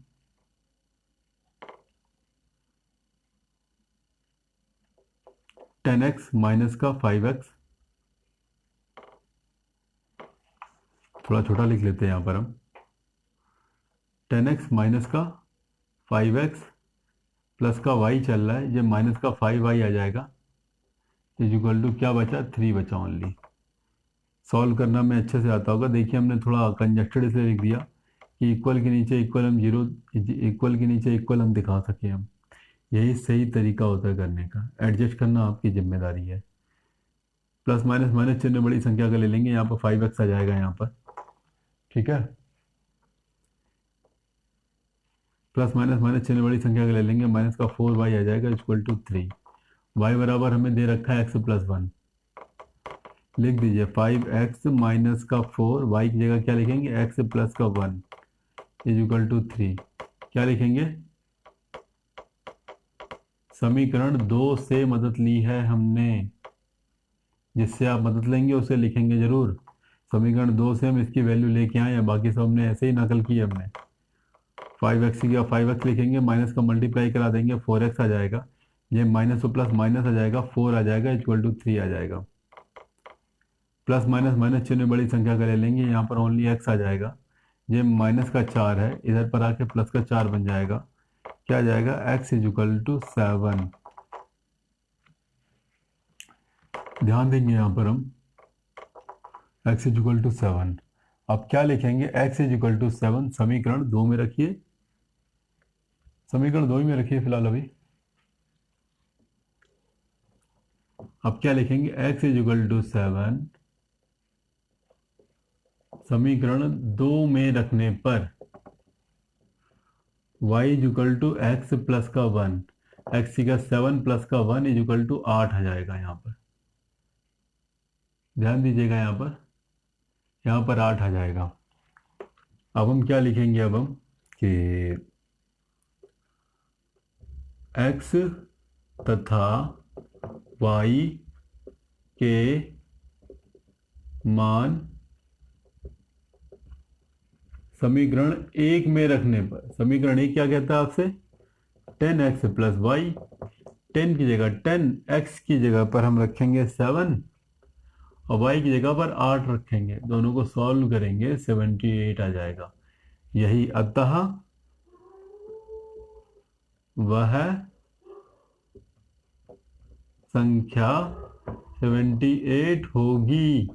टेन एक्स माइनस का 5x, थोड़ा छोटा लिख लेते हैं यहाँ पर हम। 10x माइनस का 5x प्लस का y चल रहा है, ये माइनस का 5y आ जाएगा, इज इक्वल टू क्या बचा? 3 बचा ओनली। सॉल्व करना में अच्छे से आता होगा। देखिए हमने थोड़ा कंजस्टेड इसलिए लिख दिया कि इक्वल के नीचे इक्वल हम जीरो, इक्वल के नीचे इक्वल हम दिखा सकें हम। यही सही तरीका होता है करने का, एडजस्ट करना आपकी जिम्मेदारी है। प्लस माइनस माइनस चिन्ह बड़ी संख्या का ले लेंगे, यहाँ पर 5x आ जाएगा यहाँ पर, ठीक है। प्लस माइनस माइनस चिन्ह बड़ी संख्या का ले लेंगे, माइनस का 4y आ जाएगा इक्वल टू 3। y बराबर हमें दे रखा है x प्लस 1, लिख दीजिए 5x माइनस का 4, y की जगह क्या लिखेंगे? x प्लस का 1 इज इक्वल टू 3। क्या लिखेंगे? समीकरण 2 से मदद ली है हमने, जिससे आप मदद लेंगे उसे लिखेंगे जरूर। समीकरण 2 से हम इसकी वैल्यू लेके आए हैं, बाकी सब हमने ऐसे ही नकल की है हमने। 5x की 5x लिखेंगे, माइनस का मल्टीप्लाई करा देंगे, 4x आ जाएगा, ये माइनस और प्लस माइनस आ जाएगा, 4 आ जाएगा इक्वल टू 3 आ जाएगा। प्लस माइनस माइनस चिन्ह बड़ी संख्या का ले लेंगे, यहाँ पर ओनली एक्स आ जाएगा। ये माइनस का 4 है, इधर पर आके प्लस का 4 बन जाएगा। क्या आ जाएगा? x is equal to 7। ध्यान देंगे यहाँ पर हम x इज इक्वल टू 7। अब क्या लिखेंगे? x इज इक्वल टू 7 समीकरण 2 में रखिए, समीकरण 2 में रखिए फिलहाल अभी। अब क्या लिखेंगे? x इज इक्वल टू 7 समीकरण 2 में रखने पर y is equal to x plus का 1, एक्स का 7 प्लस का 1 इज इक्वल टू 8 आ जाएगा। यहाँ पर ध्यान दीजिएगा, यहाँ पर 8 आ जाएगा। अब हम क्या लिखेंगे? अब हम कि x तथा y के मान समीकरण 1 में रखने पर, समीकरण 1 क्या कहता है आपसे? 10x प्लस वाई, 10 की जगह 10x की जगह पर हम रखेंगे 7 और y की जगह पर 8 रखेंगे। दोनों को सॉल्व करेंगे 78 आ जाएगा। यही अतः वह संख्या 78 होगी।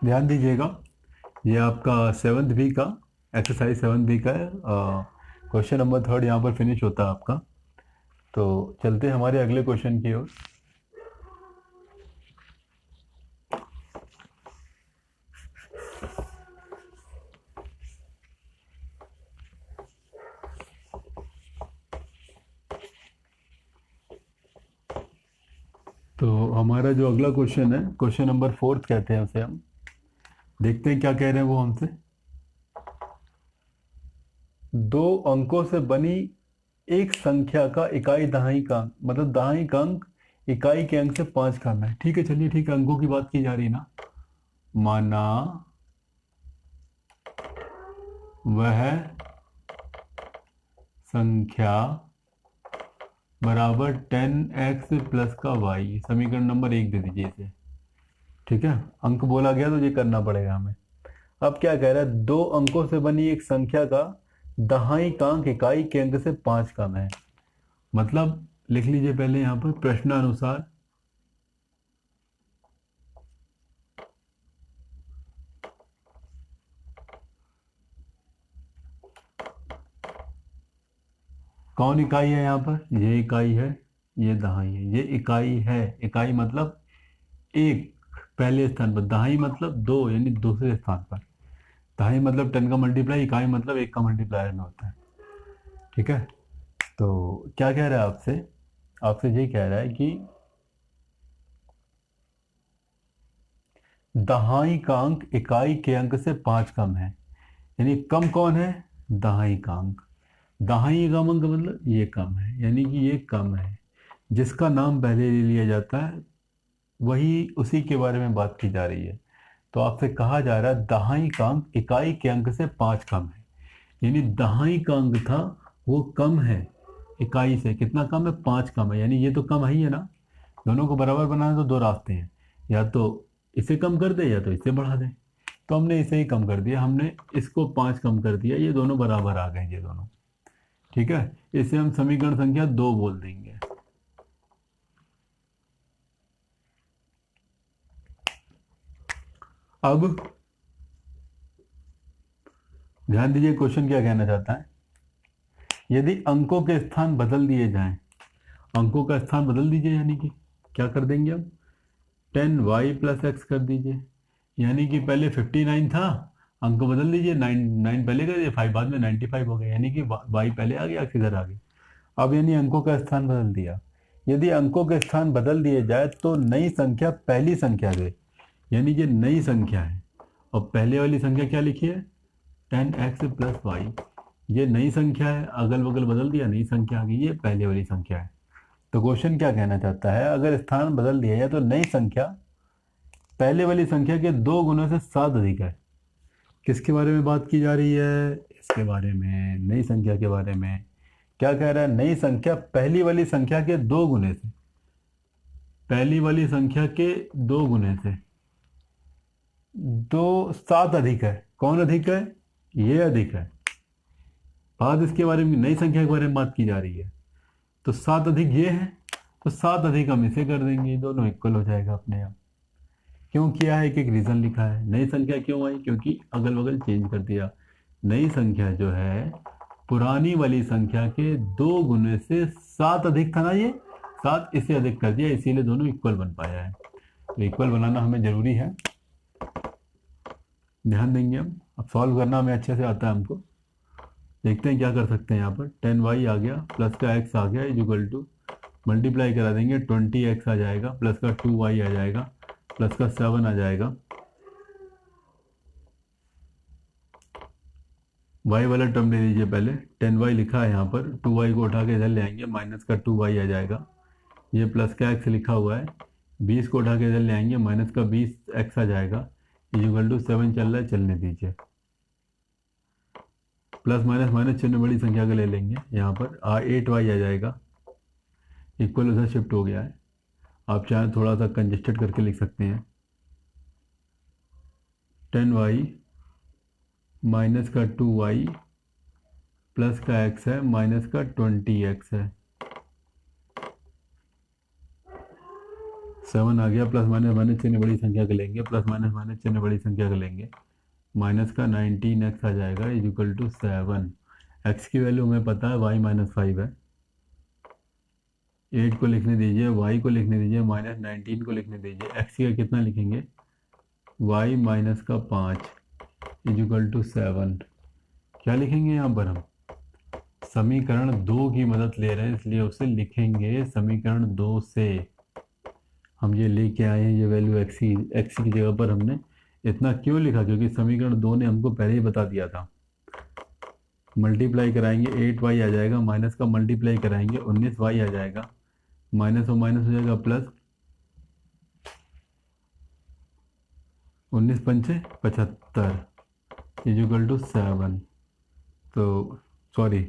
ध्यान दीजिएगा, ये आपका 7th बी का एक्सरसाइज 7th बी का है। क्वेश्चन नंबर 3 यहाँ पर फिनिश होता है आपका। तो चलते हैं हमारे अगले क्वेश्चन की ओर। तो हमारा जो अगला क्वेश्चन है, क्वेश्चन नंबर 4 कहते हैं उसे हम। देखते हैं क्या कह रहे हैं वो हमसे। 2 अंकों से बनी एक संख्या का इकाई दहाई का अंक, मतलब दहाई का अंक इकाई के अंक से 5 कम है। ठीक है, चलिए ठीक है, अंकों की बात की जा रही है ना। माना वह संख्या बराबर 10x प्लस का y, समीकरण नंबर 1 दे दीजिए इसे। ठीक है, अंक बोला गया तो ये करना पड़ेगा हमें। अब क्या कह रहा है? 2 अंकों से बनी एक संख्या का दहाई का अंक इकाई के अंक से 5 कम है। मतलब लिख लीजिए पहले यहाँ पर प्रश्नानुसार कौन इकाई है? यहाँ पर ये इकाई है, ये दहाई है। ये इकाई है, इकाई मतलब एक पहले स्थान पर, दहाई मतलब 2 यानी दूसरे स्थान पर। दहाई मतलब 10 का मल्टीप्लाई, इकाई मतलब 1 का मल्टीप्लायर में होता है। ठीक है, तो क्या कह रहा है आपसे? आपसे ये कह रहा है कि दहाई का अंक इकाई के अंक से 5 कम है। यानी कम कौन है? दहाई का अंक। दहाई का अंक मतलब ये कम है, यानी कि ये कम है। जिसका नाम पहले ले लिया जाता है वही, उसी के बारे में बात की जा रही है। तो आपसे कहा जा रहा है दहाई का अंक इकाई के अंक से 5 कम है। यानी दहाई का अंक था वो कम है इकाई से। कितना कम है? 5 कम है। यानी ये तो कम है ही है ना। दोनों को बराबर बनाना तो 2 रास्ते हैं, या तो इसे कम कर दे या तो इसे बढ़ा दे। तो हमने इसे ही कम कर दिया, हमने इसको 5 कम कर दिया, ये दोनों बराबर आ गए ये दोनों। ठीक है, इसे हम समीकरण संख्या 2 बोल देंगे। अब ध्यान दीजिए क्वेश्चन क्या कहना चाहता है। यदि अंकों के स्थान बदल दिए जाएं, अंकों का स्थान बदल दीजिए, यानी कि क्या कर देंगे हम? 10y प्लस एक्स कर दीजिए। यानी कि पहले 59 था, अंक बदल दीजिए, 9 पहले कर दिए, 5 बाद में 95 हो गया। यानी कि y पहले आ गया, x इधर आ गई। अब यानी अंकों का स्थान बदल दिया। यदि अंकों के स्थान बदल दिए जाए तो नई संख्या पहली संख्या दे, यानी ये नई संख्या है। और पहले वाली संख्या क्या लिखी है? 10x plus Y. ये नई संख्या है, अगल बगल बदल दिया, नई संख्या आ गई, ये पहले वाली संख्या है। तो क्वेश्चन क्या कहना चाहता है? अगर स्थान बदल दिया जाए तो नई संख्या पहले वाली संख्या के 2 गुना से 7 अधिक है। किसके बारे में बात की जा रही है? इसके बारे में, नई संख्या के बारे में। क्या कह रहा है? नई संख्या पहली वाली संख्या के 2 गुने से पहली वाली संख्या के 2 गुने से। 7 अधिक है, कौन अधिक है? ये अधिक है। बात इसके बारे में, नई संख्या के बारे में बात की जा रही है। तो 7 अधिक ये है, तो 7 अधिक हम इसे कर देंगे, दोनों इक्वल हो जाएगा अपने आप। क्यों किया है? एक रीज़न लिखा है। नई संख्या क्यों आई? क्योंकि अगल बगल चेंज कर दिया। नई संख्या जो है पुरानी वाली संख्या के 2 गुने से 7 अधिक था ना, ये 7 इसे अधिक कर दिया, इसीलिए दोनों इक्वल बन पाया है। तो इक्वल बनाना हमें जरूरी है, ध्यान देंगे हम। अब सॉल्व करना हमें अच्छे से आता है हमको। देखते हैं क्या कर सकते हैं। यहाँ पर 10y आ गया, प्लस का x आ गया, इक्वल टू मल्टीप्लाई करा देंगे, 20x आ जाएगा, प्लस का 2y आ जाएगा, प्लस का 7 आ जाएगा। y वाला टर्म ले लीजिए पहले, 10y लिखा है यहाँ पर, 2y को उठा के इधर ले आएंगे, माइनस का 2y आ जाएगा। ये प्लस का x लिखा हुआ है, 20 को उठा के इधर ले आएंगे, माइनस का 20x आ जाएगा, इक्वल टू 7 चल रहा है, चलने दीजिए। प्लस माइनस माइनस चिन्ह बड़ी संख्या का ले लेंगे, यहाँ पर 8y आ जाएगा, इक्वल उधर शिफ्ट हो गया है। आप चाहें थोड़ा सा कंजेस्टेड करके लिख सकते हैं। 10y माइनस का 2y प्लस का x है, माइनस का 20x है, 7 आ गया। प्लस माइनस माइनस चिन्ह बड़ी संख्या का लेंगे, प्लस माइनस माइनस चिन्ह बड़ी संख्या का लेंगे, माइनस का 19x आ जाएगा, इक्वल टू 7। x की वैल्यू हमें पता है y माइनस 5 है। 8 को लिखने दीजिए, y को लिखने दीजिए, माइनस 19 को लिखने दीजिए। x का कितना लिखेंगे? y माइनस का 5 इक्वल टू 7। क्या लिखेंगे यहाँ पर हम? समीकरण 2 की मदद ले रहे हैं, इसलिए उसे लिखेंगे समीकरण 2 से। हम ये लेके आए हैं, ये वैल्यू x की जगह पर हमने इतना क्यों लिखा? क्योंकि समीकरण 2 ने हमको पहले ही बता दिया था। मल्टीप्लाई कराएंगे, 8y आ जाएगा, माइनस का मल्टीप्लाई कराएंगे, 19y आ जाएगा, माइनस और माइनस हो जाएगा प्लस, 19 पंचे 75 इक्वल टू 7। तो सॉरी,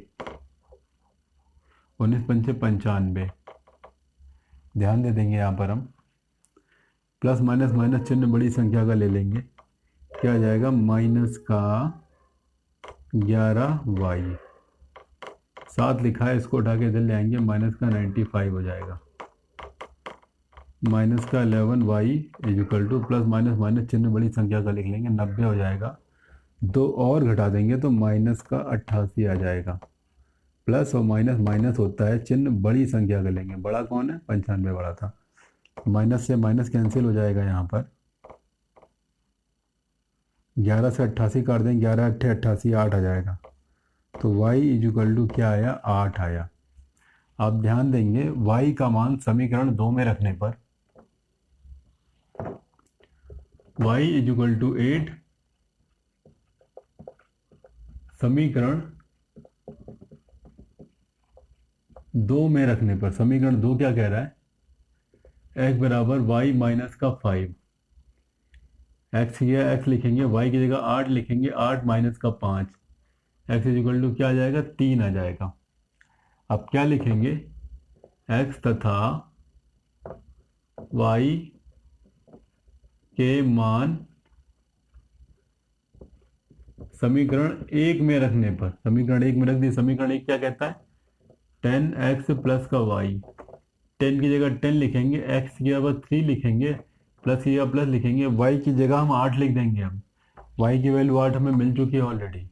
19 पंचे 95। ध्यान दे देंगे यहाँ पर हम। प्लस माइनस माइनस चिन्ह बड़ी संख्या का ले लेंगे, क्या आ जाएगा? माइनस का 11y। 7 लिखा है, इसको उठा के इधर ले आएंगे, माइनस का 95 हो जाएगा, माइनस का 11y equal to, plus minus minus चिन्ह बड़ी संख्या का लिख लेंगे, 90 हो जाएगा। 2 और घटा देंगे तो माइनस का 88 आ जाएगा। प्लस और माइनस माइनस होता है, चिन्ह बड़ी संख्या का लेंगे। बड़ा कौन है? 95 बड़ा था। माइनस से माइनस कैंसिल हो जाएगा यहाँ पर। 11 से 88 काट दें, 11 अट्ठे 88, 8 आ जाएगा। तो y इक्वल टू क्या आया? 8 आया। आप ध्यान देंगे, y का मान समीकरण 2 में रखने पर y इक्वल टू 8, समीकरण 2 में रखने पर, समीकरण 2 क्या कह रहा है? x बराबर y माइनस का 5। x किया, x लिखेंगे, y की जगह 8 लिखेंगे, 8 माइनस का 5, x इक्वल टू क्या आ जाएगा? 3 आ जाएगा। अब क्या लिखेंगे? x तथा y के मान समीकरण 1 में रखने पर, समीकरण 1 में रख दिए। समीकरण 1 क्या कहता है? 10x प्लस का y। 10 की जगह 10 लिखेंगे, x की जगह 3 लिखेंगे, प्लस की जगह प्लस लिखेंगे, y की जगह हम 8 लिख देंगे। हम y की वैल्यू 8 हमें मिल चुकी है ऑलरेडी।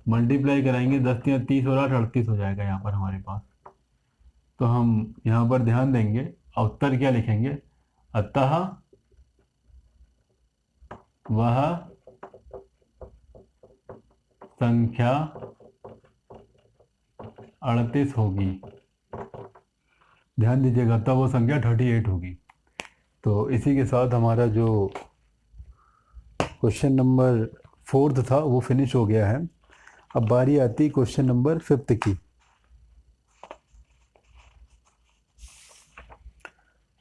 मल्टीप्लाई कराएंगे, 10 या 30 और 8 38 हो जाएगा यहाँ पर हमारे पास। तो हम यहाँ पर ध्यान देंगे, उत्तर क्या लिखेंगे? अतः वह संख्या 38 होगी। ध्यान दीजिएगा, तब वो संख्या 38 होगी। तो इसी के साथ हमारा जो क्वेश्चन नंबर 4 था वो फिनिश हो गया है। अब बारी आती क्वेश्चन नंबर 5 की।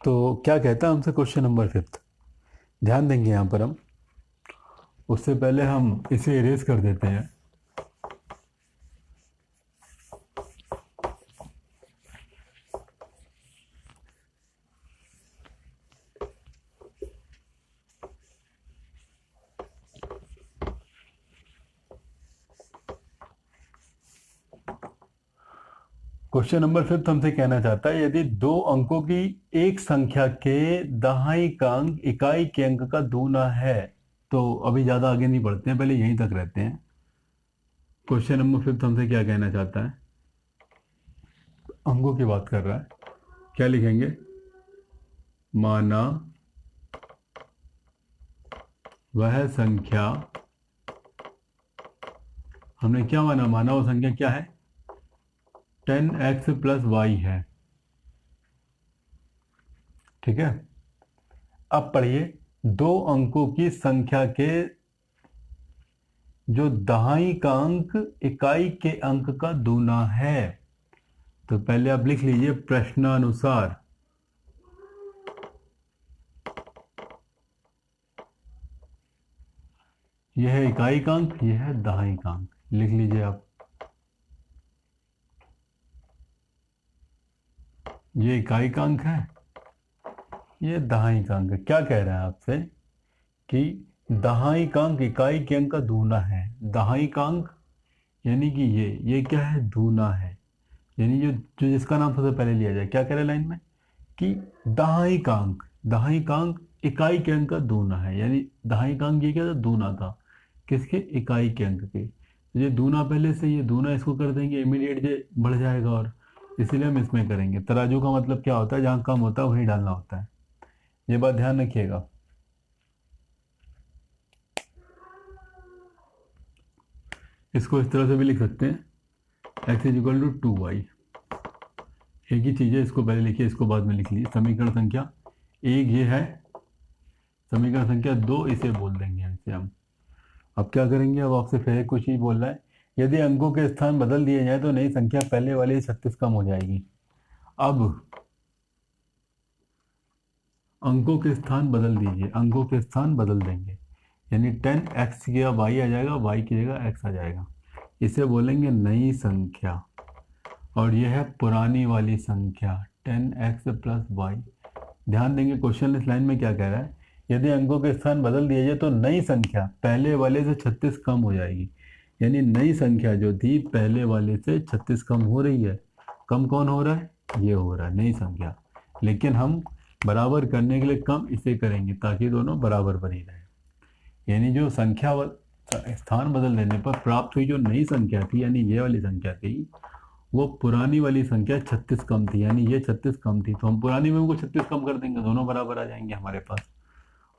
तो क्या कहता है हमसे क्वेश्चन नंबर 5? ध्यान देंगे यहाँ पर हम। उससे पहले हम इसे इरेज कर देते हैं। क्वेश्चन नंबर 5 हमसे कहना चाहता है यदि दो अंकों की एक संख्या के दहाई का अंक इकाई के अंक का दूना है। तो अभी ज्यादा आगे नहीं बढ़ते हैं, पहले यहीं तक रहते हैं। क्वेश्चन नंबर 5 हमसे क्या कहना चाहता है, अंकों की बात कर रहा है। क्या लिखेंगे, माना वह संख्या, हमने क्या माना वो संख्या क्या है, 10x प्लस वाई है। ठीक है, अब पढ़िए, दो अंकों की संख्या के जो दहाई का अंक इकाई के अंक का दूना है। तो पहले आप लिख लीजिए प्रश्नानुसार यह है इकाई का अंक, यह है दहाई का अंक, लिख लीजिए आप। ये इकाई का अंक है, ये दहाई का अंक है। क्या कह रहा है आपसे कि दहाई का अंक इकाई के अंक का दूना है। दहाई का अंक यानी कि ये क्या है, दूना है। यानी जो जो जिसका नाम सबसे पहले लिया जाए, क्या कह रहे हैं लाइन में कि दहाई का अंक, दहाई का अंक इकाई के अंक का दूना है। यानी दहाई का अंक ये क्या था, दूना था किसके, इकाई के अंक के। ये दूना पहले से, ये दूना इसको कर देंगे, इमीडिएट ये बढ़ जाएगा, और इसीलिए हम इसमें करेंगे। तराजू का मतलब क्या होता है, जहाँ कम होता है वहीं डालना होता है, ये बात ध्यान रखिएगा। इसको इस तरह से भी लिख सकते हैं, x is equal to 2y। एक ही चीज़ है, इसको पहले लिखिए, इसको बाद में लिख लीजिए। समीकरण संख्या एक ये है, समीकरण संख्या 2 इसे बोल देंगे इसे हम। अब क्या करेंगे, अब आपसे फिर कुछ ही बोल रहा है, यदि अंकों के स्थान बदल दिए जाए तो नई संख्या पहले वाले 36 कम हो जाएगी। अब अंकों के स्थान बदल दीजिए, अंकों के स्थान बदल देंगे, यानी 10x की जगह y आ जाएगा, y की जगह x आ जाएगा। इसे बोलेंगे नई संख्या, और यह है पुरानी वाली संख्या 10x प्लस वाई। ध्यान देंगे क्वेश्चन इस लाइन में क्या कह रहा है, यदि अंकों के स्थान बदल दिए जाए तो नई संख्या पहले वाले से 36 कम हो जाएगी। यानी नई संख्या जो थी पहले वाले से 36 कम हो रही है। कम कौन हो रहा है, ये हो रहा है नई संख्या। लेकिन हम बराबर करने के लिए कम इसे करेंगे ताकि दोनों बराबर बनी रहे। यानी जो संख्या स्थान बदल देने पर प्राप्त हुई जो नई संख्या थी, यानी ये वाली संख्या थी, वो पुरानी वाली संख्या 36 कम थी। यानी ये 36 कम थी, तो हम पुरानी में उनको 36 कम कर देंगे, दोनों बराबर आ जाएंगे हमारे पास।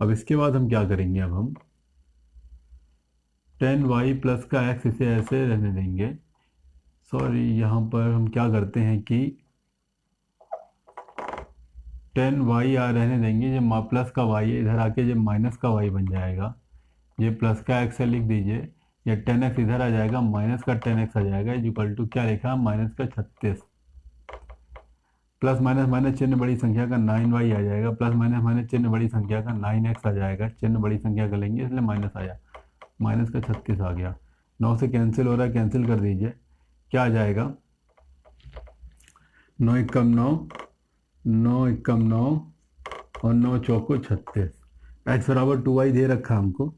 अब इसके बाद हम क्या करेंगे, अब हम 10y प्लस का x इसे ऐसे रहने देंगे। सॉरी, यहाँ पर हम क्या करते हैं कि 10y रहने देंगे, जो प्लस का y है इधर आके जो माइनस का y बन जाएगा। ये प्लस का x है, लिख दीजिए। ये 10x इधर आ जाएगा, माइनस का 10x आ जाएगा, इक्वल टू क्या लिखा, माइनस का 36। प्लस माइनस माइनस चिन्ह बड़ी संख्या का 9y आ जाएगा, प्लस माइनस माइनस चिन्ह बड़ी संख्या का 9x आ जाएगा। चिन्ह बड़ी संख्या का लेंगे इसलिए माइनस आया, माइनस का 36 आ गया। 9 से कैंसिल हो रहा है, कैंसिल कर दीजिए। क्या आ जाएगा, 9 एकम 9, 9 एकम 9 और 9 चौको 36। x बराबर 2y दे रखा है हमको,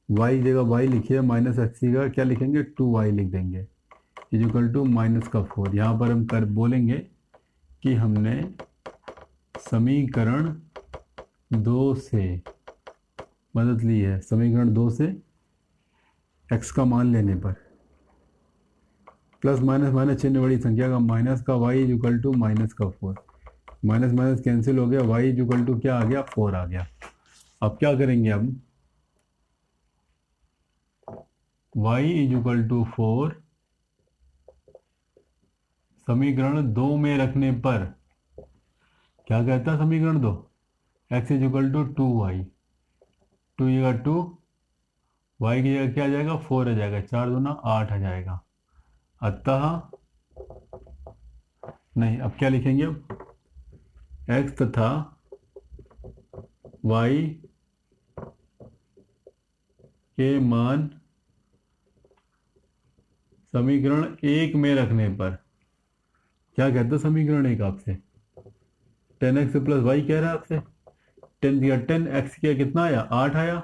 y जगह y लिखिए, माइनस एक्स की जगह क्या लिखेंगे, 2y लिख देंगे, इक्वल टू माइनस का 4। यहाँ पर हम कर बोलेंगे कि हमने समीकरण 2 से मदद ली है। समीकरण 2 से x का मान लेने पर प्लस माइनस माइनस चिन्ह बड़ी संख्या का माइनस का y इक्वल टू माइनस का 4। माइनस माइनस कैंसिल हो गया, y इक्वल टू क्या आ गया, 4 आ गया। अब क्या करेंगे, अब y इक्वल टू 4 समीकरण 2 में रखने पर क्या कहता है समीकरण 2, x इक्वल टू 2y, 2 जगह 2, y की जगह क्या आ जाएगा, 4 आ जाएगा, 4 दूना 8 आ जाएगा। अतः नहीं, अब क्या लिखेंगे, अब x तथा y के मान समीकरण 1 में रखने पर क्या कहता है समीकरण 1 आपसे, 10x प्लस वाई कह रहा है आपसे। 10 दिया 10, x किया कितना आया, 8 आया,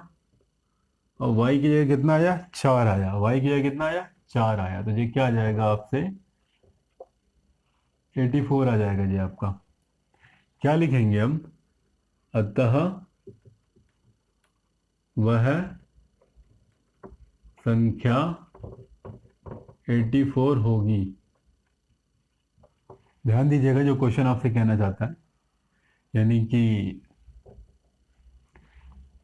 और y की जगह कितना आया, 4 आया। y की जगह कितना आया, 4 आया। तो ये क्या आ जाएगा आपसे, 84 आ जाएगा जी आपका। क्या लिखेंगे हम? अतः वह संख्या 84 होगी। ध्यान दीजिएगा जो क्वेश्चन आपसे कहना चाहता है, यानी कि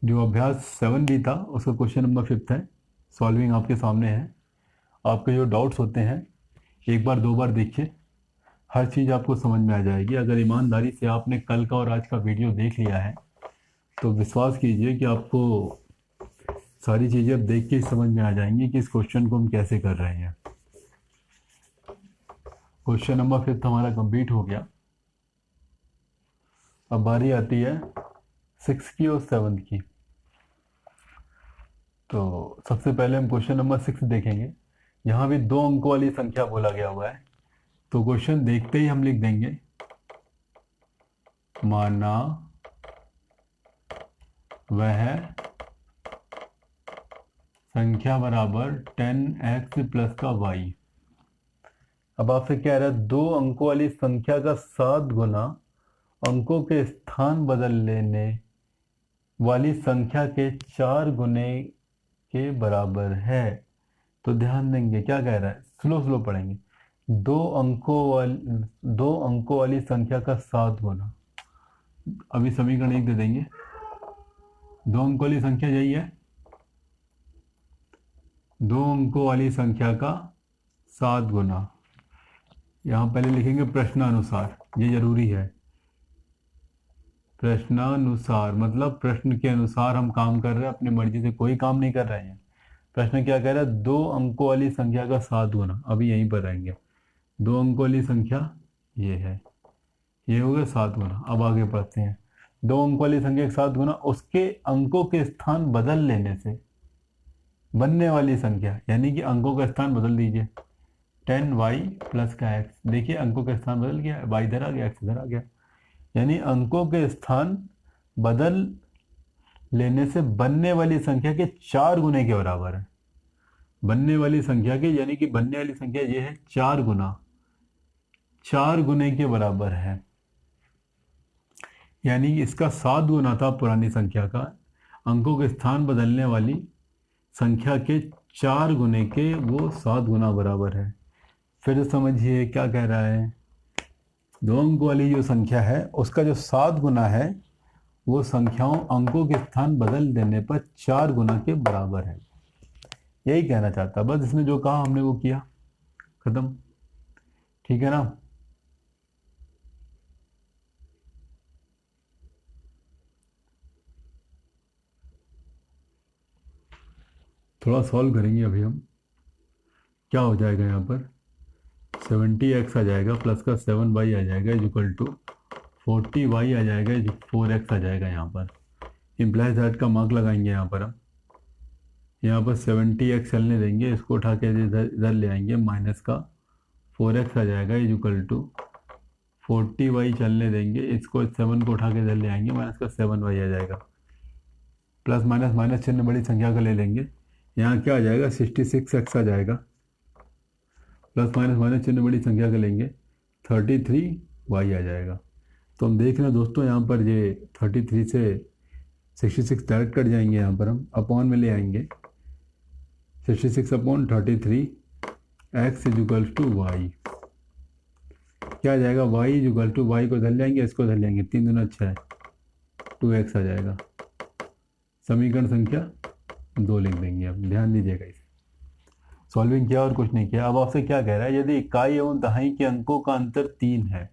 जो अभ्यास 7B था उसका क्वेश्चन नंबर 5 है। सॉल्विंग आपके सामने है। आपके जो डाउट्स होते हैं एक बार दो बार देखिए, हर चीज़ आपको समझ में आ जाएगी। अगर ईमानदारी से आपने कल का और आज का वीडियो देख लिया है तो विश्वास कीजिए कि आपको सारी चीज़ें अब देख के ही समझ में आ जाएंगी कि इस क्वेश्चन को हम कैसे कर रहे हैं। क्वेश्चन नंबर 5 हमारा कंप्लीट हो गया। अब बारी आती है 6 की और 7 की। तो सबसे पहले हम क्वेश्चन नंबर 6 देखेंगे। यहाँ भी 2 अंकों वाली संख्या बोला गया हुआ है, तो क्वेश्चन देखते ही हम लिख देंगे माना वह संख्या बराबर 10x प्लस का y। अब आपसे क्या रहा है, 2 अंकों वाली संख्या का 7 गुना अंकों के स्थान बदल लेने वाली संख्या के 4 गुने के बराबर है। तो ध्यान देंगे क्या कह रहा है, स्लो स्लो पढ़ेंगे। 2 अंकों वाली संख्या का 7 गुना। अभी समीकरण एक दे देंगे। 2 अंकों वाली संख्या यही है, 2 अंकों वाली संख्या का 7 गुना। यहाँ पहले लिखेंगे प्रश्नानुसार, ये जरूरी है। प्रश्नानुसार मतलब प्रश्न के अनुसार हम काम कर रहे हैं, अपनी मर्जी से कोई काम नहीं कर रहे हैं। प्रश्न क्या कह रहा है, 2 अंकों वाली संख्या का 7 गुना। अभी यहीं पर रहेंगे। 2 अंकों वाली संख्या ये है, ये हो गया 7 गुना। अब आगे पढ़ते हैं। 2 अंकों वाली संख्या के 7 गुना उसके अंकों के स्थान बदल लेने से बनने वाली संख्या, यानी कि अंकों का स्थान बदल दीजिए। 10y प्लस का x। देखिए अंकों का स्थान बदल गया, y इधर आ गया, x इधर आ गया। यानी अंकों के स्थान बदल लेने से बनने वाली संख्या के 4 गुने के बराबर है। बनने वाली संख्या के, यानी कि बनने वाली संख्या ये है 4 गुना, 4 गुने के बराबर है। यानी कि इसका 7 गुना था पुरानी संख्या का, अंकों के स्थान बदलने वाली संख्या के 4 गुने के वो 7 गुना बराबर है। फिर समझिए क्या कह रहा है, 2 अंकों वाली जो संख्या है उसका जो 7 गुना है वो संख्याओं अंकों के स्थान बदल देने पर 4 गुना के बराबर है। यही कहना चाहता, बस इसने जो कहा हमने वो किया, खत्म। ठीक है ना। थोड़ा सॉल्व करेंगे अभी हम। क्या हो जाएगा यहाँ पर, 70x आ जाएगा प्लस का 7y आ जाएगा इक्वल टू 40y आ जाएगा, 4x आ जाएगा। यहाँ पर इम्प्लाइज दैट का मार्क लगाएंगे। यहाँ पर हम यहाँ पर 70x चलने देंगे, इसको उठा के इधर ले आएंगे, माइनस का 4x आ जाएगा इक्वल टू 40y चलने देंगे, इसको 7 को उठा के इधर ले आएंगे, माइनस का 7y आ जाएगा। प्लस माइनस माइनस चिन्ह बड़ी संख्या का ले लेंगे, यहाँ क्या आ जाएगा 66x आ जाएगा। प्लस माइनस माइनस चिन्ह बड़ी संख्या का लेंगे 33y आ जाएगा। तो हम देख रहे हैं दोस्तों यहाँ पर ये 33 से 66 डायरेक्ट कट जाएंगे, यहाँ पर हम अपॉन में ले आएंगे 66 upon 33 x equal to y. क्या आ जाएगा, y इक्वल टू वाई को धर लेंगे, इसको धर लेंगे, 3 दूना 6 2x आ जाएगा। समीकरण संख्या 2 लिख देंगे। अब ध्यान दीजिएगा, इसे सॉल्विंग किया और कुछ नहीं किया। अब आपसे क्या कह रहा है, यदि इकाई एवं दहाई के अंकों का अंतर 3 है।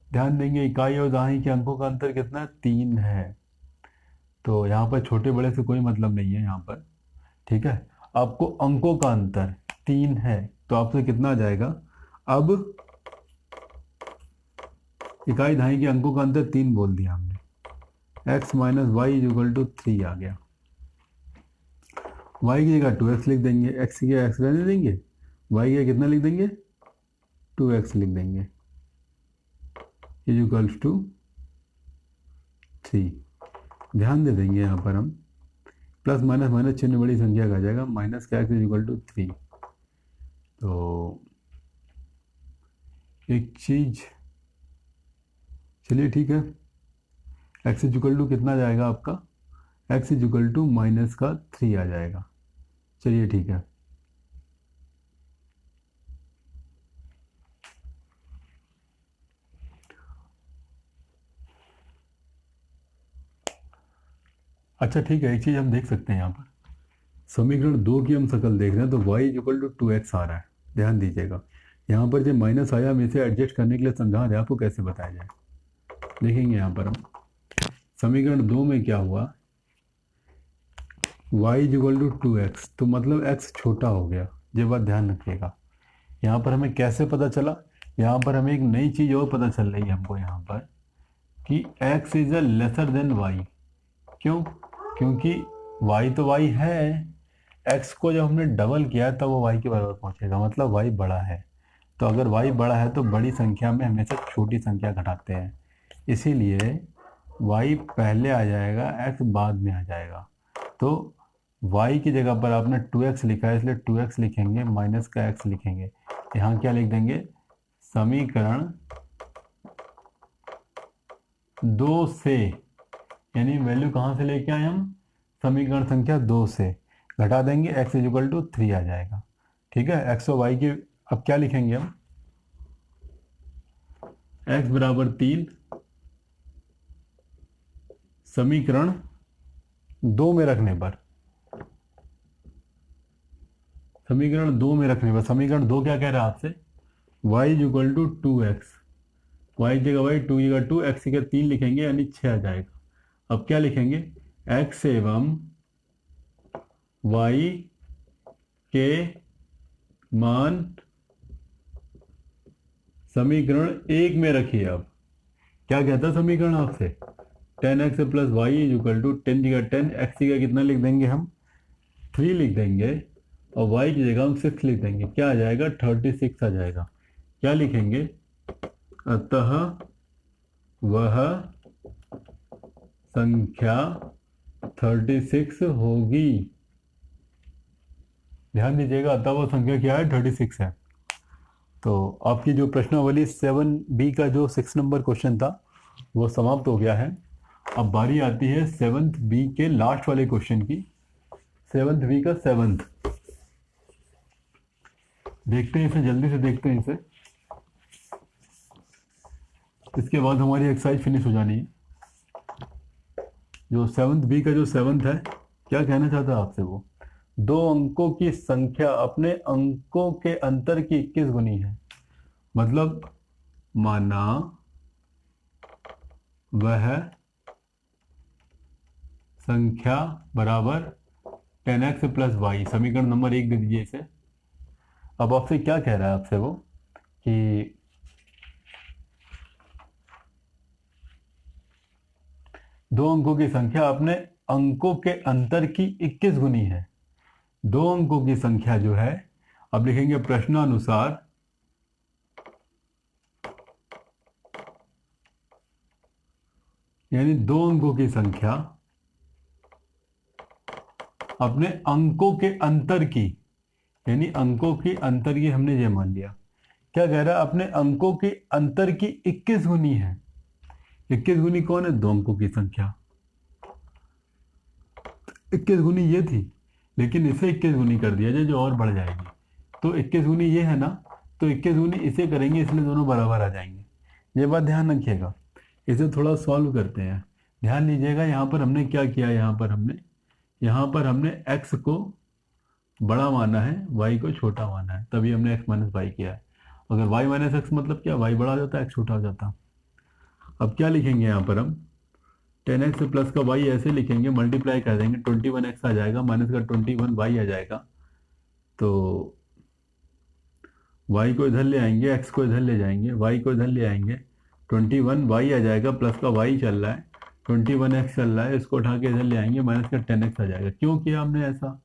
ध्यान देंगे, इकाई और दहाई के अंकों का अंतर कितना, 3 है। तो यहाँ पर छोटे बड़े से कोई मतलब नहीं है यहाँ पर, ठीक है। आपको अंकों का अंतर 3 है तो आपसे कितना आ जाएगा, अब इकाई दहाई के अंकों का अंतर 3 बोल दिया हमने, x minus y equal to 3 आ गया। y की जगह 2x लिख देंगे, x की जगह x रहने देंगे, y की जगह कितना लिख देंगे 2x लिख देंगे इक्वल्स टू 3। ध्यान दे देंगे यहाँ पर हम, प्लस माइनस माइनस चिन्ह बड़ी संख्या का आ जाएगा, माइनस का x इक्वल टू 3। तो एक चीज, चलिए ठीक है, x इज इक्वल टू कितना जाएगा आपका, x इज इक्वल टू -3 आ जाएगा। चलिए ठीक है, अच्छा ठीक है, एक चीज़ हम देख सकते हैं यहाँ पर, समीकरण 2 की हम शकल देख रहे हैं तो y is equal to 2x आ रहा है। ध्यान दीजिएगा, यहाँ पर जो माइनस आया हम इसे एडजस्ट करने के लिए समझा रहे हैं आपको कैसे बताया जाए। देखेंगे यहाँ पर हम समीकरण 2 में क्या हुआ, y is equal to 2x, तो मतलब x छोटा हो गया। ये बात ध्यान रखिएगा। यहाँ पर हमें कैसे पता चला, यहाँ पर हमें एक नई चीज़ और पता चल रही है हमको यहाँ पर कि x is a lesser than y। क्यों? क्योंकि y तो y है, x को जब हमने डबल किया तब वो y के बराबर पहुँचेगा, मतलब y बड़ा है। तो अगर y बड़ा है तो बड़ी संख्या में हमेशा छोटी संख्या घटाते हैं, इसीलिए y पहले आ जाएगा, x बाद में आ जाएगा। तो y की जगह पर आपने 2x लिखा है इसलिए 2x लिखेंगे, माइनस का x लिखेंगे। यहाँ क्या लिख देंगे, समीकरण 2 से, यानी वैल्यू कहाँ से लेके आए हम, समीकरण संख्या 2 से घटा देंगे, x इज इक्वल टू 3 आ जाएगा। ठीक है, x और y की अब क्या लिखेंगे हम, x बराबर 3 समीकरण 2 में रखने पर, समीकरण 2 में रखने पर, समीकरण 2 क्या कह रहा है आपसे, y is equal to 2x, y की जगह y 2 की जगह 2, x की जगह 3 लिखेंगे यानी 6 आ जाएगा। अब क्या लिखेंगे, x एवं y के मान समीकरण 1 में रखिए। अब क्या कहता है समीकरण आपसे, 10x plus y is equal to 10 की जगह 10, x की जगह कितना लिख देंगे हम, 3 लिख देंगे, और y की जगह हम 6 लिख देंगे। क्या आ जाएगा, 36 आ जाएगा। क्या लिखेंगे, अतः वह संख्या 36 होगी। ध्यान दीजिएगा, अतः वह संख्या क्या है, 36 है। तो आपकी जो प्रश्नावली 7B का जो 6 नंबर क्वेश्चन था वो समाप्त हो गया है। अब बारी आती है 7th B के लास्ट वाले क्वेश्चन की, 7th B का 7th। देखते हैं इसे, जल्दी से देखते हैं इसे, इसके बाद हमारी एक्सरसाइज फिनिश हो जानी है। जो 7th B का जो 7th है, क्या कहना चाहता है आपसे वो, 2 अंकों की संख्या अपने अंकों के अंतर की 21 गुनी है। मतलब माना वह संख्या बराबर 10x प्लस वाई, समीकरण नंबर 1 दे दीजिए इसे। अब आपसे क्या कह रहा है आपसे वो कि दो अंकों की संख्या अपने अंकों के अंतर की 21 गुनी है। 2 अंकों की संख्या जो है, अब लिखेंगे प्रश्नानुसार यानी 2 अंकों की संख्या अपने अंकों के अंतर की, यानी अंकों की अंतर की हमने ये मान लिया। क्या कह रहा है, अपने अंकों के अंतर की 21 गुनी है। 21 गुनी कौन है, 2 अंकों की संख्या। 21 गुनी ये थी, लेकिन इसे 21 गुनी कर दिया जाए जो और बढ़ जाएगी। तो 21 गुनी ये है ना, तो 21 गुनी इसे करेंगे, इसलिए दोनों बराबर आ जाएंगे। ये बात ध्यान रखिएगा। इसे थोड़ा सॉल्व करते हैं। ध्यान दीजिएगा, यहाँ पर हमने क्या किया, यहाँ पर हमने x को बड़ा माना है, y को छोटा माना है, तभी हमने x माइनस वाई किया है। अगर y माइनस एक्स मतलब क्या, y बड़ा हो जाता, x छोटा हो जाता। अब क्या लिखेंगे यहाँ पर हम, 10x प्लस का y ऐसे लिखेंगे, मल्टीप्लाई कर देंगे, 21x आ जाएगा, माइनस का 21y आ जाएगा। तो y को इधर ले आएंगे, x को इधर ले जाएंगे, y को इधर ले आएंगे, 21y आ जाएगा, प्लस का y चल रहा है, 21x चल रहा है, इसको उठा के इधर ले आएंगे, माइनस का 10x आ जाएगा। क्यों किया हमने ऐसा,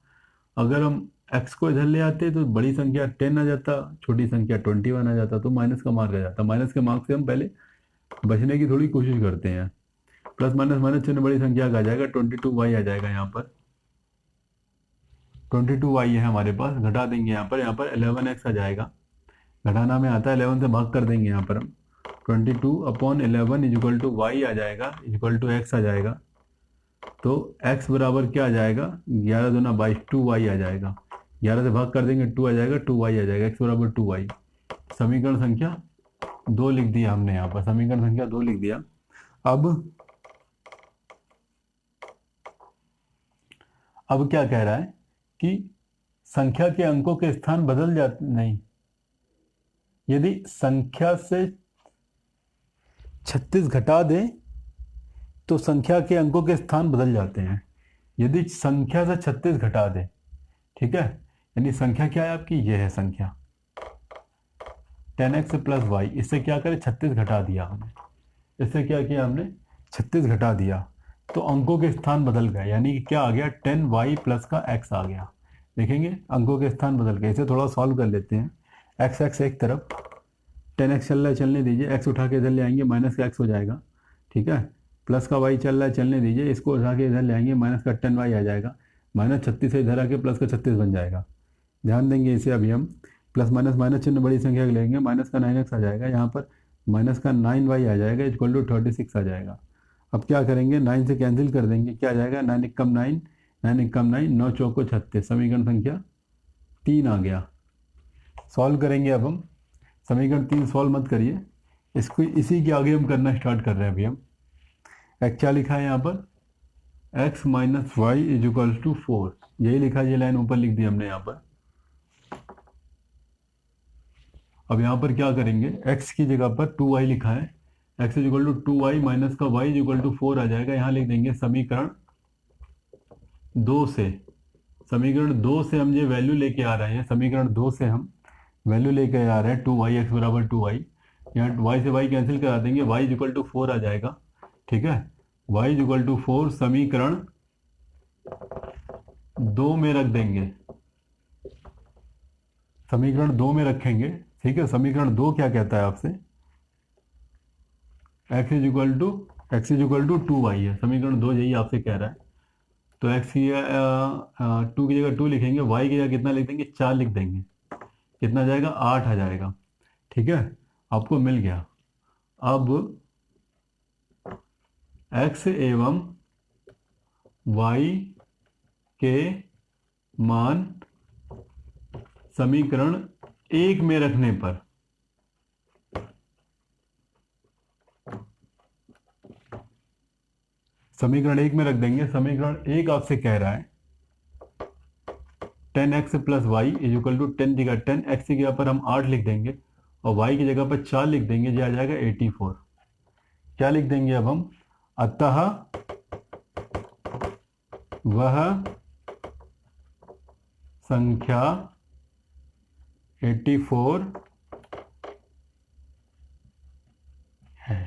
अगर हम x को इधर ले आते तो बड़ी संख्या 10 आ जाता, छोटी संख्या 21 आ जाता, तो माइनस का मार्क आ जाता। माइनस के मार्क से हम पहले बचने की थोड़ी कोशिश करते हैं। प्लस माइनस माइनस चिन्ह बड़ी संख्या का आ जाएगा, 22y आ जाएगा। यहाँ पर 22y है हमारे पास, घटा देंगे यहाँ पर 11x आ जाएगा, घटाना में आता है, 11 से भाग कर देंगे यहाँ पर हम। 22/11 इक्वल टू वाई आ जाएगा, इक्वल टू एक्स आ जाएगा। तो x बराबर क्या आ जाएगा, 11 दूना 22, 2y आ जाएगा। 11 से भाग कर देंगे 2 आ जाएगा, 2y आ जाएगा, x बराबर 2y। समीकरण संख्या 2 लिख दिया हमने यहाँ पर, समीकरण संख्या 2 लिख दिया। अब क्या कह रहा है कि संख्या के अंकों के स्थान बदल जाते नहीं, यदि संख्या से 36 घटा दें तो संख्या के अंकों के स्थान बदल जाते हैं। यदि संख्या से 36 घटा दें, ठीक है, यानी संख्या क्या है आपकी, ये है संख्या 10x प्लस वाई। इससे क्या करें, 36 घटा दिया हमने, इससे क्या किया हमने, 36 घटा दिया, तो अंकों के स्थान बदल गए, यानी कि क्या आ गया, 10y प्लस का x आ गया। देखेंगे अंकों के स्थान बदल गए। इसे थोड़ा सॉल्व कर लेते हैं। x एक तरफ, 10x चल रहा है, चलने दीजिए, x उठा के इधर ले आएंगे, माइनस का x हो जाएगा, ठीक है। प्लस का y चल रहा है, चलने दीजिए, इसको उठा के इधर ले आएंगे, माइनस का 10y आ जाएगा, माइनस 36 से इधर आके प्लस का 36 बन जाएगा। ध्यान देंगे इसे, अभी हम प्लस माइनस माइनस चिन्ह बड़ी संख्या लेंगे, माइनस का 9x आ जाएगा, यहाँ पर माइनस का 9y आ जाएगा, इक्वल टू 36 आ जाएगा। अब क्या करेंगे, 9 से कैंसिल कर देंगे, क्या आ जाएगा, 9 एकम 9, 9 एकम 9, 9 चौको 36, समीकरण संख्या 3 आ गया। सॉल्व करेंगे अब हम, समीकरण 3 सॉल्व मत करिए, इसको इसी के आगे हम करना स्टार्ट कर रहे हैं। अभी हम क्या लिखा है यहाँ पर, x minus y is equal to 4, यही लिखा है, ये लाइन ऊपर लिख दी हमने यहाँ पर। अब यहाँ पर क्या करेंगे, x की जगह पर 2y लिखा है, x is equal to 2y minus का y इज इक्वल टू 4 आ जाएगा। यहाँ लिख देंगे समीकरण 2 से, समीकरण 2 से हम ये वैल्यू लेके आ रहे हैं, समीकरण 2 से हम वैल्यू लेके आ रहे हैं 2y, x बराबर 2y। यहाँ y से y कैंसिल करा देंगे, y इज इक्वल टू 4 आ जाएगा, ठीक है। y इज इक्वल टू 4 समीकरण 2 में रख देंगे, समीकरण 2 में रखेंगे, ठीक है। समीकरण 2 क्या कहता है आपसे, x is equal to 2y है, समीकरण 2 यही आपसे कह रहा है। तो x की 2 की जगह 2 लिखेंगे, y की जगह कितना लिख देंगे, 4 लिख देंगे, कितना आ जाएगा, 8 आ जाएगा, ठीक है। आपको मिल गया। अब x एवं y के मान समीकरण 1 में रखने पर समीकरण 1 में रख देंगे। समीकरण 1 आपसे कह रहा है 10x plus y is equal to 10 जगह 10, x की जगह पर हम 8 लिख देंगे और y की जगह पर 4 लिख देंगे, ये आ जाएगा 84। क्या लिख देंगे अब हम, अतः वह संख्या 84 है।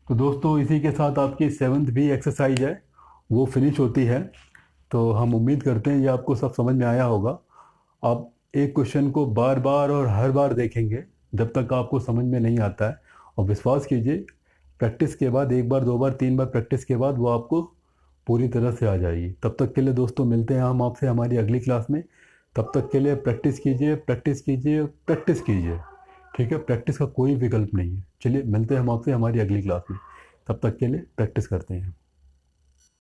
तो दोस्तों इसी के साथ आपकी 7th भी एक्सरसाइज है वो फिनिश होती है। तो हम उम्मीद करते हैं ये आपको सब समझ में आया होगा। आप एक क्वेश्चन को बार बार और हर बार देखेंगे जब तक आपको समझ में नहीं आता है, और विश्वास कीजिए प्रैक्टिस के बाद, एक बार, दो बार, तीन बार प्रैक्टिस के बाद वो आपको पूरी तरह से आ जाएगी। तब तक के लिए दोस्तों मिलते हैं हम आपसे हमारी अगली क्लास में। तब तक के लिए प्रैक्टिस कीजिए, प्रैक्टिस कीजिए, प्रैक्टिस कीजिए, ठीक है। प्रैक्टिस का कोई विकल्प नहीं है। चलिए मिलते हैं हम आपसे हमारी अगली क्लास में, तब तक के लिए प्रैक्टिस करते हैं।